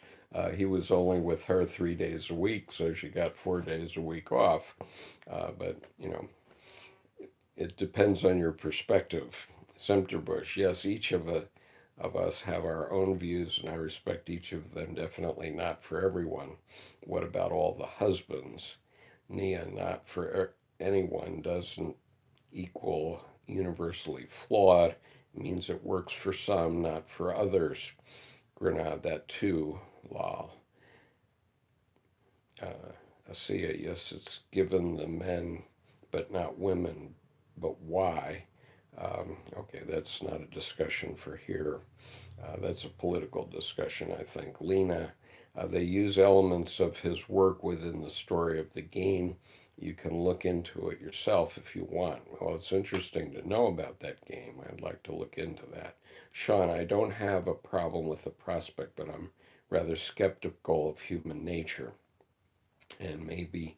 he was only with her 3 days a week, so she got 4 days a week off. But it depends on your perspective. Semterbush, yes, each of us have our own views, and I respect each of them, definitely not for everyone. What about all the husbands? Nia, not for anyone doesn't equal universally flawed. It means it works for some, not for others. Grenade, that too, lol. Asia, yes, it's given the men, but not women. But why? Okay, that's not a discussion for here. That's a political discussion, I think. Lena, they use elements of his work within the story of the game. You can look into it yourself if you want. Well, it's interesting to know about that game. I'd like to look into that. Sean, I don't have a problem with the prospect, but I'm rather skeptical of human nature. And maybe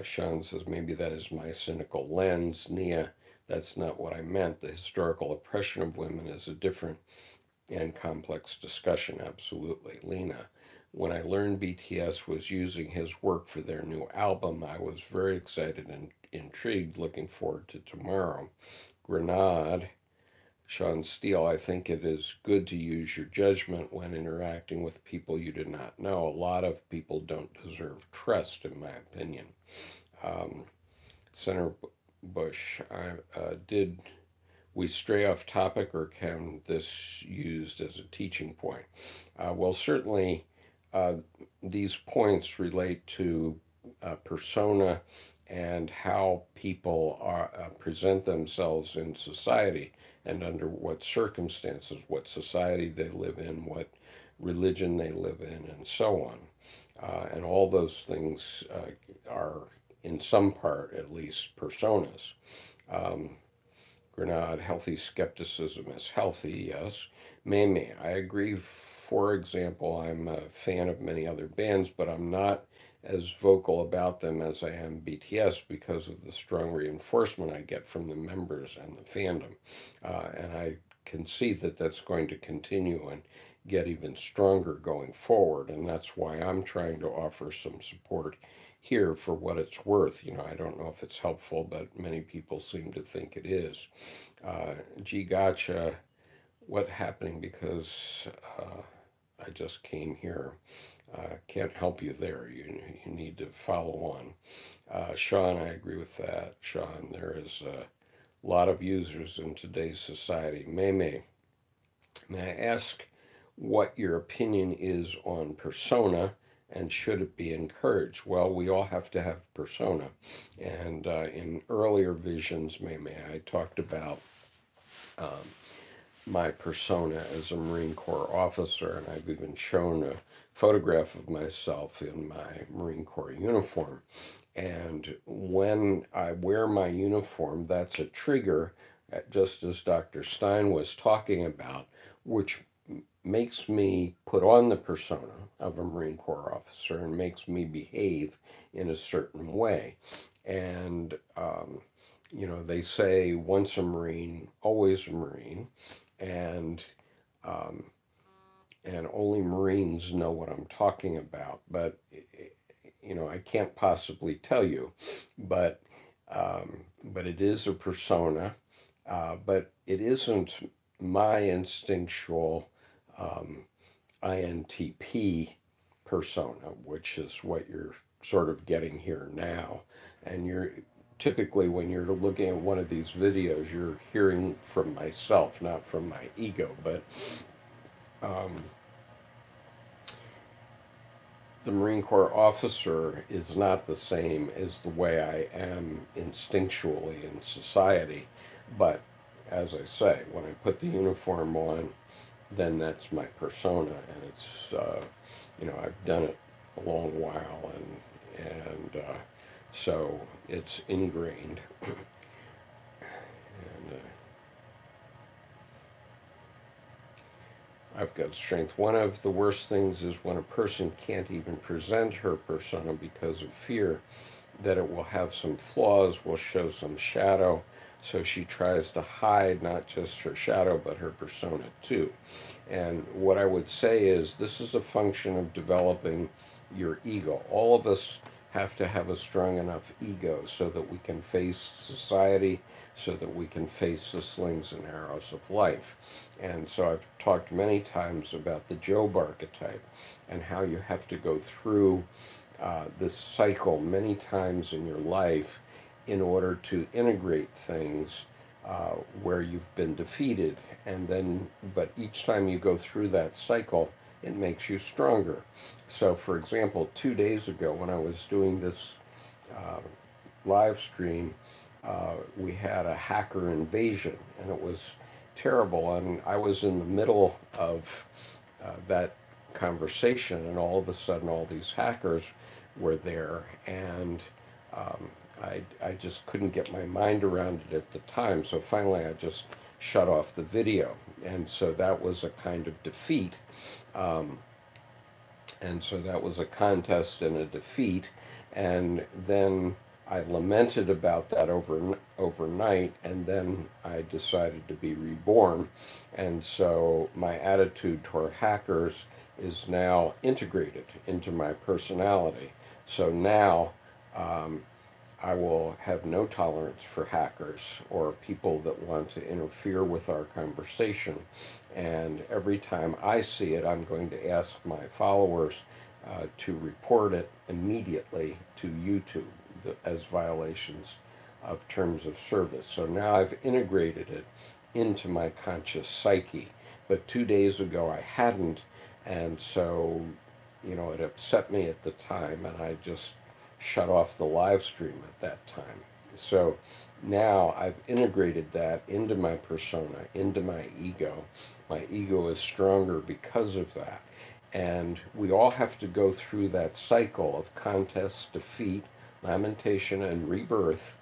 Sean says, maybe that is my cynical lens. Nia, that's not what I meant. The historical oppression of women is a different and complex discussion, absolutely. Lena, when I learned BTS was using his work for their new album, I was very excited and intrigued, looking forward to tomorrow. Grenade, Sean Steele, I think it is good to use your judgment when interacting with people you do not know. A lot of people don't deserve trust, in my opinion. Um, Senator Bush, did we stray off topic, or can this used as a teaching point? Well, certainly uh, these points relate to persona and how people present themselves in society and under what circumstances, what society they live in, what religion they live in, and so on. And all those things are, in some part at least, personas. Um, Grenade, healthy skepticism is healthy, yes. Meme, I agree. For example, I'm a fan of many other bands, but I'm not as vocal about them as I am BTS because of the strong reinforcement I get from the members and the fandom. And I can see that that's going to continue and get even stronger going forward. And that's why I'm trying to offer some support here for what it's worth. I don't know if it's helpful, but many people seem to think it is. Gee, gotcha. What happening because I just came here. Can't help you there. You need to follow on. Sean, I agree with that. Sean, there is a lot of users in today's society. May I ask what your opinion is on persona and should it be encouraged? Well, we all have to have persona. And in earlier visions, I talked about um, my persona as a Marine Corps officer, and I've even shown a photograph of myself in my Marine Corps uniform. And when I wear my uniform, that's a trigger, just as Dr. Stein was talking about, which makes me put on the persona of a Marine Corps officer and makes me behave in a certain way. And you know, they say once a Marine, always a Marine, and um, and only Marines know what I'm talking about. But you know, I can't possibly tell you, but but it is a persona, but it isn't my instinctual um, INTP persona, which is what you're sort of getting here now. And you're typically, when you're looking at one of these videos, you're hearing from myself, not from my ego. But um, the Marine Corps officer is not the same as the way I am instinctually in society. But as I say, when I put the uniform on, then that's my persona, and it's you know, I've done it a long while, and so it's ingrained. And I've got strength. One of the worst things is when a person can't even present her persona because of fear that it will have some flaws, will show some shadow. So she tries to hide not just her shadow, but her persona too. And what I would say is this is a function of developing your ego. All of us have to have a strong enough ego so that we can face society, so that we can face the slings and arrows of life. And so I've talked many times about the Job archetype and how you have to go through this cycle many times in your life in order to integrate things where you've been defeated. And then, but each time you go through that cycle, it makes you stronger. So, for example, 2 days ago when I was doing this uh, live stream, we had a hacker invasion, and it was terrible. And I was in the middle of that conversation, and all of a sudden, all these hackers were there, and I just couldn't get my mind around it at the time. So finally, I just shut off the video, and so that was a kind of defeat. Um, and so that was a contest and a defeat, and then I lamented about that overnight, and then I decided to be reborn. And so my attitude toward hackers is now integrated into my personality. So now um, I will have no tolerance for hackers or people that want to interfere with our conversation. And every time I see it, I'm going to ask my followers to report it immediately to YouTube as violations of terms of service. So now I've integrated it into my conscious psyche. But 2 days ago I hadn't, and so, you know, it upset me at the time, and I just shut off the live stream at that time. So now I've integrated that into my persona, into my ego. My ego is stronger because of that. And we all have to go through that cycle of contest, defeat, lamentation, and rebirth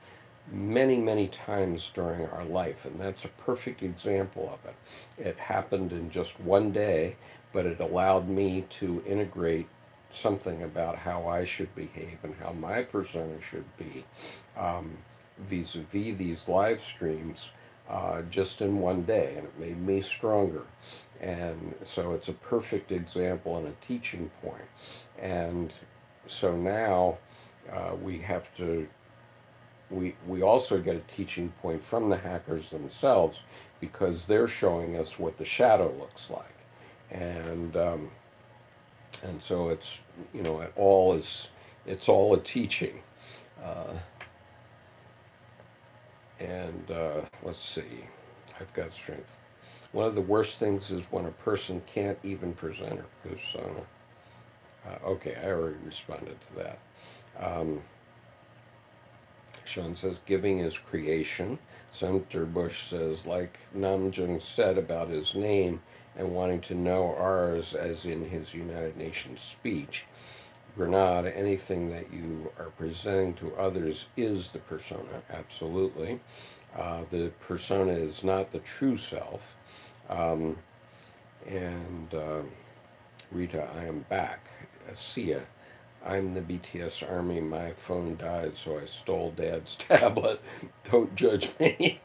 many, many times during our life. And that's a perfect example of it. It happened in just one day, but it allowed me to integrate something about how I should behave and how my persona should be vis-a-vis these live streams just in one day, and it made me stronger. And so it's a perfect example and a teaching point. And so now we have to, we also get a teaching point from the hackers themselves, because they're showing us what the shadow looks like. And so it's, you know, it's all a teaching. Uh, and let's see, I've got strength. One of the worst things is when a person can't even present her persona. Okay, I already responded to that. Sean says, giving is creation. Senator Bush says, like Namjoon said about his name and wanting to know ours, as in his United Nations speech. Grenade, anything that you are presenting to others is the persona, absolutely. The persona is not the true self. Um, and Rita, I am back. Sia, I'm the BTS Army. My phone died, so I stole Dad's tablet. Don't judge me.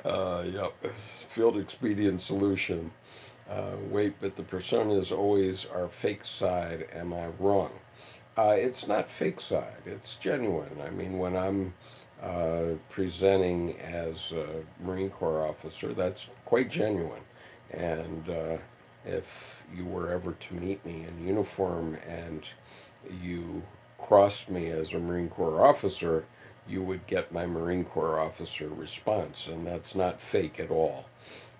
Yep. Field expedient solution. Wait, but the persona is always our fake side. Am I wrong? It's not fake side. It's genuine. I mean, when I'm presenting as a Marine Corps officer, that's quite genuine. And if you were ever to meet me in uniform and you crossed me as a Marine Corps officer, you would get my Marine Corps officer response, and that's not fake at all.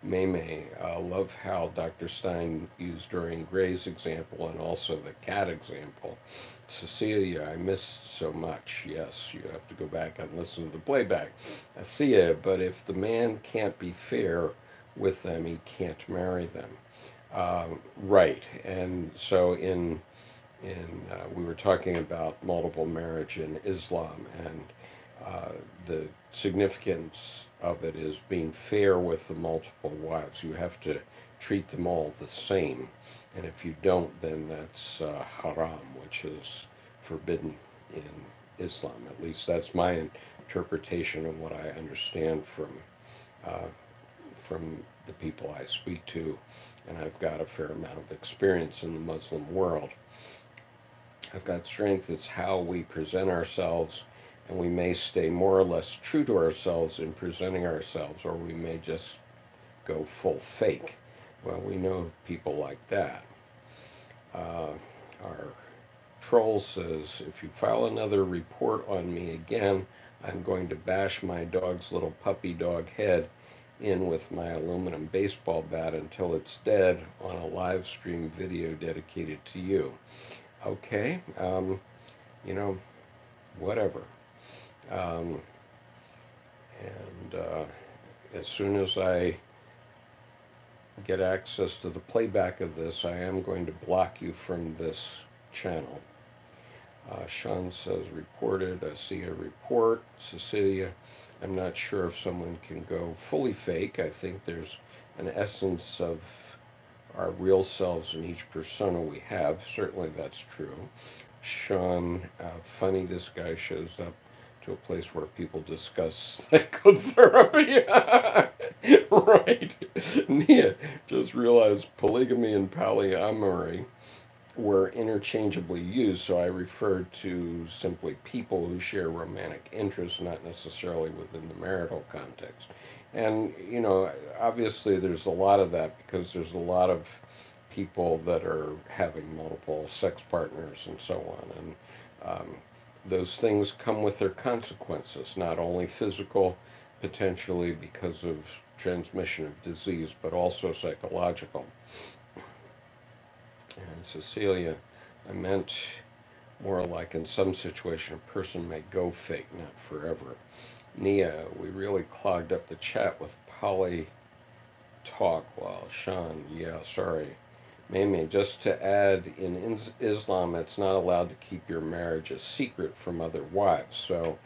May, love how Dr. Stein used Dorian Gray's example and also the cat example. Cecilia, I missed so much. Yes, you have to go back and listen to the playback. I see it, but if the man can't be fair with them, he can't marry them. Right, and so we were talking about multiple marriage in Islam, and the significance of it is being fair with the multiple wives. You have to treat them all the same, and if you don't, then that's haram, which is forbidden in Islam. At least that's my interpretation of what I understand uh, from the people I speak to, and I've got a fair amount of experience in the Muslim world. I've got strength. It's how we present ourselves, and we may stay more or less true to ourselves in presenting ourselves, or we may just go full fake. Well, we know people like that. Our troll says, if you file another report on me again, I'm going to bash my dog's little puppy dog head in with my aluminum baseball bat until it's dead on a live stream video dedicated to you. Okay, you know, whatever. Um, and as soon as I get access to the playback of this, I am going to block you from this channel. Sean says, reported. I see a report. Cecilia, I'm not sure if someone can go fully fake. I think there's an essence of our real selves in each persona we have. Certainly that's true. Sean, funny this guy shows up to a place where people discuss psychotherapy. Right. Nia just realized polygamy and polyamory were interchangeably used, so I referred to simply people who share romantic interests, not necessarily within the marital context. And, you know, obviously there's a lot of that because there's a lot of people that are having multiple sex partners and so on. And those things come with their consequences, not only physical, potentially because of transmission of disease, but also psychological. And Cecilia, I meant more like in some situation a person may go fake, not forever. Nia, we really clogged up the chat with poly talk. Well, Sean, yeah, sorry. Mimi, just to add, in Islam, it's not allowed to keep your marriage a secret from other wives. So,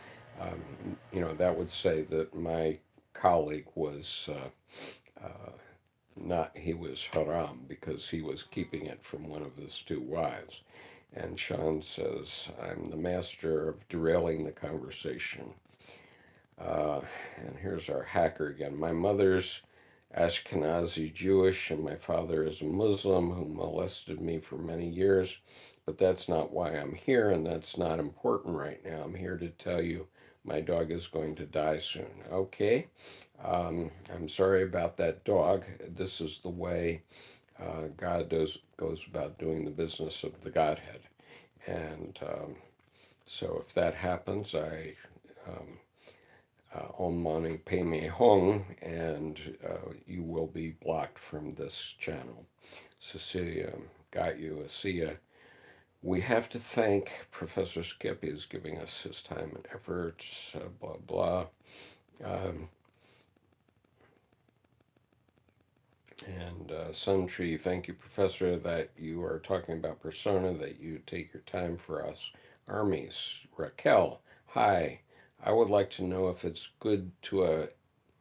you know, that would say that my colleague was not, he was haram because he was keeping it from one of his two wives. And Sean says, I'm the master of derailing the conversation. And here's our hacker again. My mother's Ashkenazi Jewish, and my father is a Muslim who molested me for many years. But that's not why I'm here, and that's not important right now. I'm here to tell you my dog is going to die soon. Okay? I'm sorry about that dog. This is the way God goes about doing the business of the Godhead. And so if that happens, I Om Mani Padme Hung, and you will be blocked from this channel. Cecilia, got you. Asia, we have to thank Professor Skippy is giving us his time and efforts, blah, blah. And Suntree, thank you, Professor, that you are talking about persona, that you take your time for us. Armies, Raquel, hi. I would like to know if it's good to a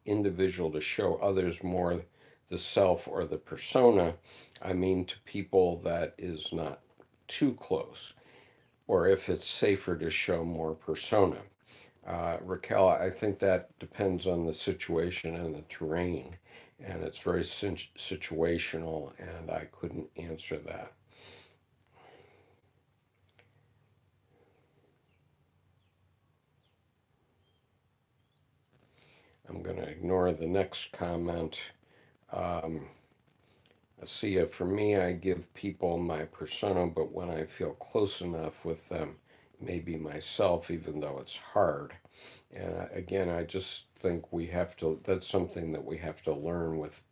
individual to show others more the self or the persona. I mean to people that is not too close. or if it's safer to show more persona. Raquel, I think that depends on the situation and the terrain, and it's very situational, and I couldn't answer that. I'm going to ignore the next comment. Um, See, for me, I give people my persona, but when I feel close enough with them, maybe myself, even though it's hard. And again, I just think we have to, that's something that we have to learn with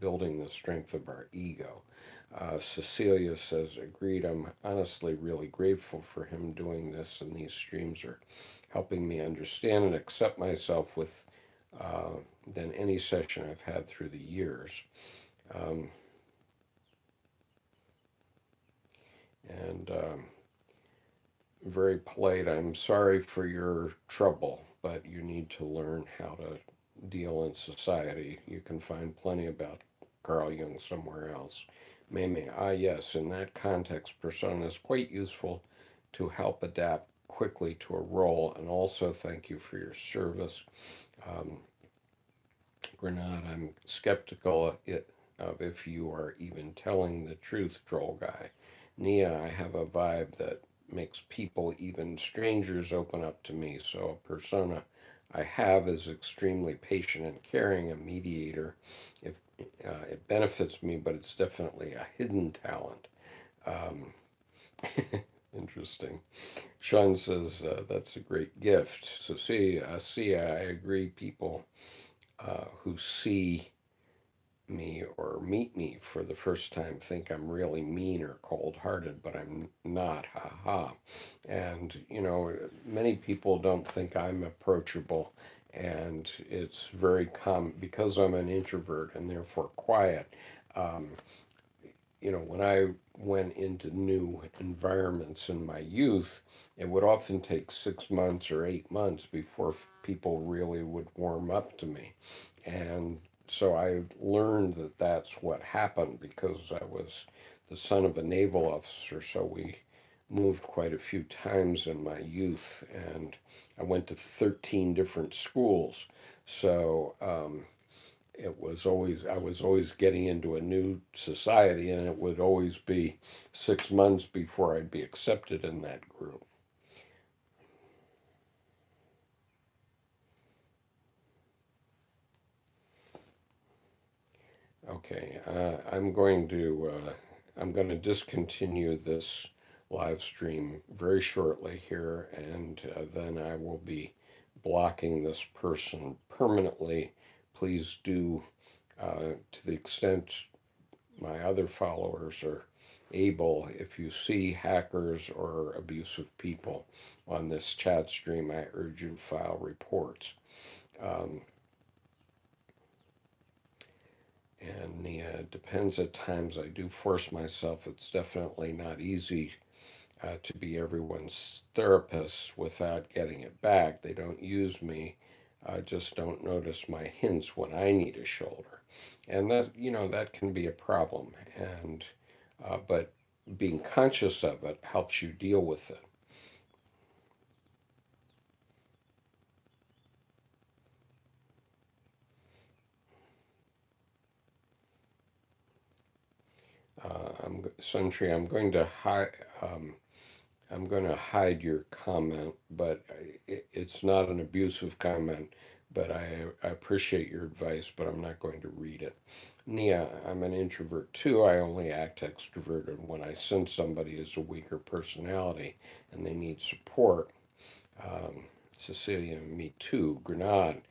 building the strength of our ego. Cecilia says, agreed, I'm honestly really grateful for him doing this, and these streams are helping me understand and accept myself with than any session I've had through the years. Um, and Very polite. I'm sorry for your trouble, but you need to learn how to deal in society. You can find plenty about Carl Jung somewhere else. Meme, yes, in that context, persona is quite useful to help adapt quickly to a role, and also thank you for your service. Um, Grenade, I'm skeptical of if you are even telling the truth, troll guy. Nia, I have a vibe that makes people, even strangers, open up to me. So a persona I have is extremely patient and caring, a mediator. If it benefits me, but it's definitely a hidden talent. Um, Interesting. Sean says that's a great gift. So see, I agree. People who see me or meet me for the first time think I'm really mean or cold hearted, but I'm not, haha. And, many people don't think I'm approachable, and it's very common because I'm an introvert and therefore quiet. Um, when I went into new environments in my youth, it would often take 6 months or 8 months before people really would warm up to me. And so I learned that that's what happened because I was the son of a naval officer. So we moved quite a few times in my youth, and I went to 13 different schools. So, it was always I was always getting into a new society, and it would always be 6 months before I'd be accepted in that group. Okay, I'm going to discontinue this live stream very shortly here, and then I will be blocking this person permanently. Please do, to the extent my other followers are able, if you see hackers or abusive people on this chat stream, I urge you to file reports. Um, and It depends at times. I do force myself. It's definitely not easy to be everyone's therapist without getting it back. They don't use me. I just don't notice my hints when I need a shoulder. And that can be a problem. But being conscious of it helps you deal with it. Sentry, I'm going to hide your comment, but it's not an abusive comment. But I appreciate your advice, but I'm not going to read it. Nia, I'm an introvert too. I only act extroverted when I sense somebody is a weaker personality and they need support. Um, Cecilia, me too. Grenade.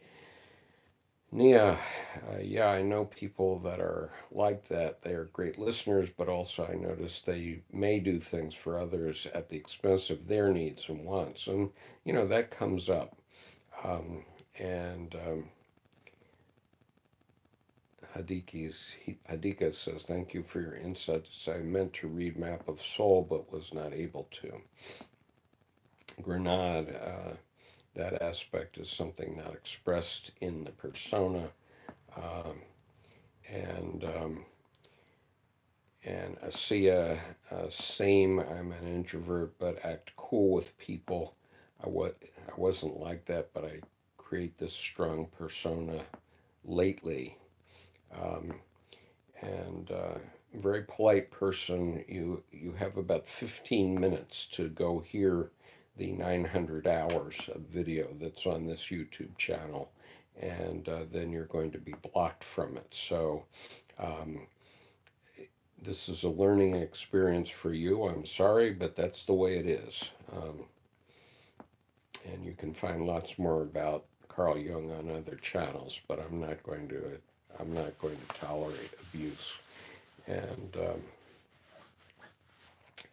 Yeah, yeah, I know people that are like that. They are great listeners, but also I notice they may do things for others at the expense of their needs and wants. And, that comes up. Um, and Hadika says, thank you for your insights. I meant to read Map of Soul, but was not able to. Grenade, that aspect is something not expressed in the persona. Um, and And Asia, same, I'm an introvert but act cool with people. I wasn't like that, but I create this strong persona lately. Um, and Very polite person. You have about 15 minutes to go hear the 900 hours of video that's on this YouTube channel, and then you're going to be blocked from it. So um, this is a learning experience for you. I'm sorry, but that's the way it is. And you can find lots more about Carl Jung on other channels, but I'm not going to tolerate abuse. And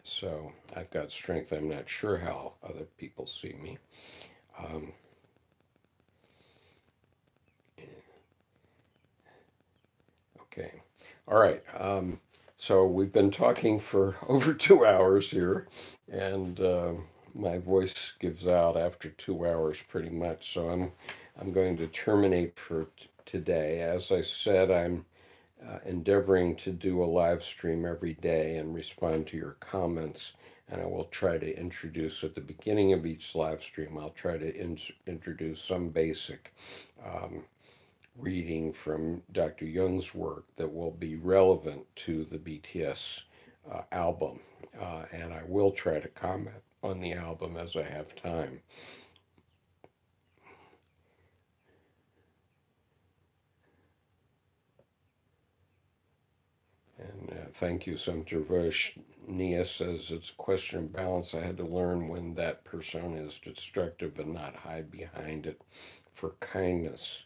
So I've got strength. I'm not sure how other people see me. Um, okay. All right. So we've been talking for over 2 hours here, and my voice gives out after 2 hours pretty much. So I'm going to terminate for today. As I said, I'm endeavoring to do a live stream every day and respond to your comments. And I will try to introduce at the beginning of each live stream, I'll try to introduce some basic um, reading from Dr. Jung's work that will be relevant to the BTS album. And I will try to comment on the album as I have time. And thank you, Cynthia Perez. Nia says it's a question of balance. I had to learn when that persona is destructive and not hide behind it for kindness.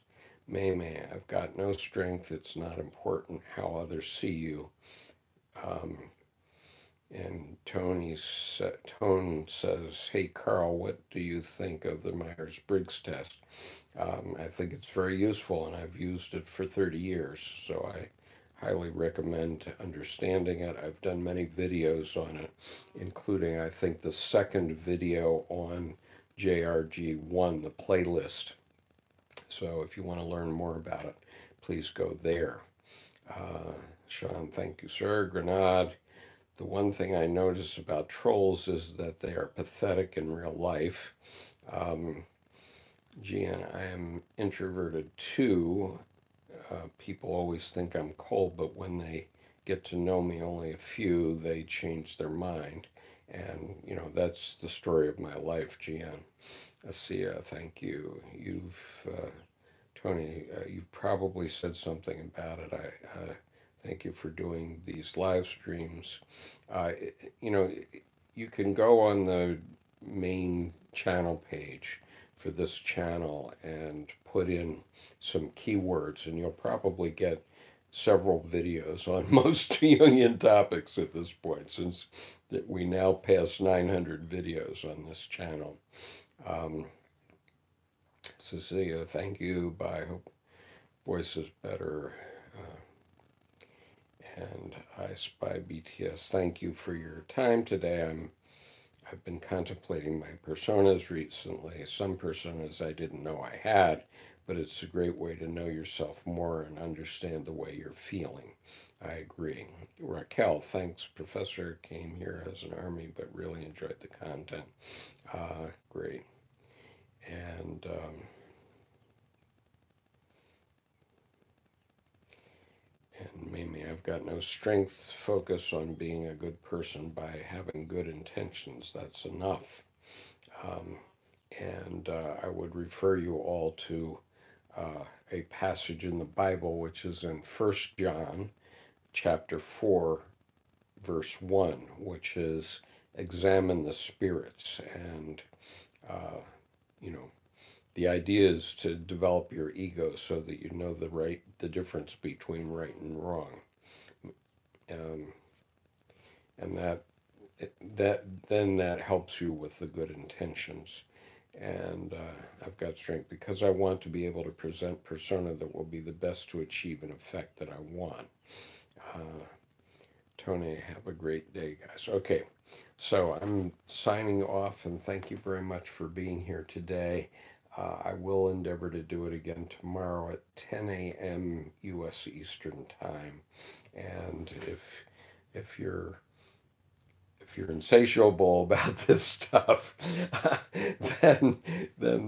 May, I've got no strength. It's not important how others see you. Um, and Tone says, hey, Carl, what do you think of the Myers-Briggs test? I think it's very useful, and I've used it for 30 years, so I highly recommend understanding it. I've done many videos on it, including, I think, the second video on JRG1, the playlist. So if you want to learn more about it, please go there. Sean, thank you, sir. Grenade. The one thing I notice about trolls is that they are pathetic in real life. Gian, I am introverted too. People always think I'm cold, but when they get to know me, only a few, they change their mind. And, that's the story of my life, Gian. Asia, thank you. Tony, you've probably said something about it. Thank you for doing these live streams. You know, you can go on the main channel page for this channel and put in some keywords, and you'll probably get several videos on most Jungian topics at this point, since that we now pass 900 videos on this channel. Cecilia, thank you. Bye. Hope voice is better. And I Spy BTS. Thank you for your time today. I've been contemplating my personas recently. Some personas I didn't know I had, but it's a great way to know yourself more and understand the way you're feeling. I agree. Raquel, thanks. Professor came here as an Army, but really enjoyed the content. Great. And Mimi, I've got no strength. Focus on being a good person by having good intentions. That's enough. Um, and I would refer you all to a passage in the Bible, which is in 1 John chapter 4, verse 1, which is examine the spirits. And, you know, the idea is to develop your ego so that you know the difference between right and wrong, and that helps you with the good intentions. And I've got strength because I want to be able to present persona that will be the best to achieve an effect that I want. Tony, have a great day, guys. Okay, so I'm signing off, and thank you very much for being here today. I will endeavor to do it again tomorrow at 10 a.m. U.S. Eastern Time. And if if you're insatiable about this stuff, then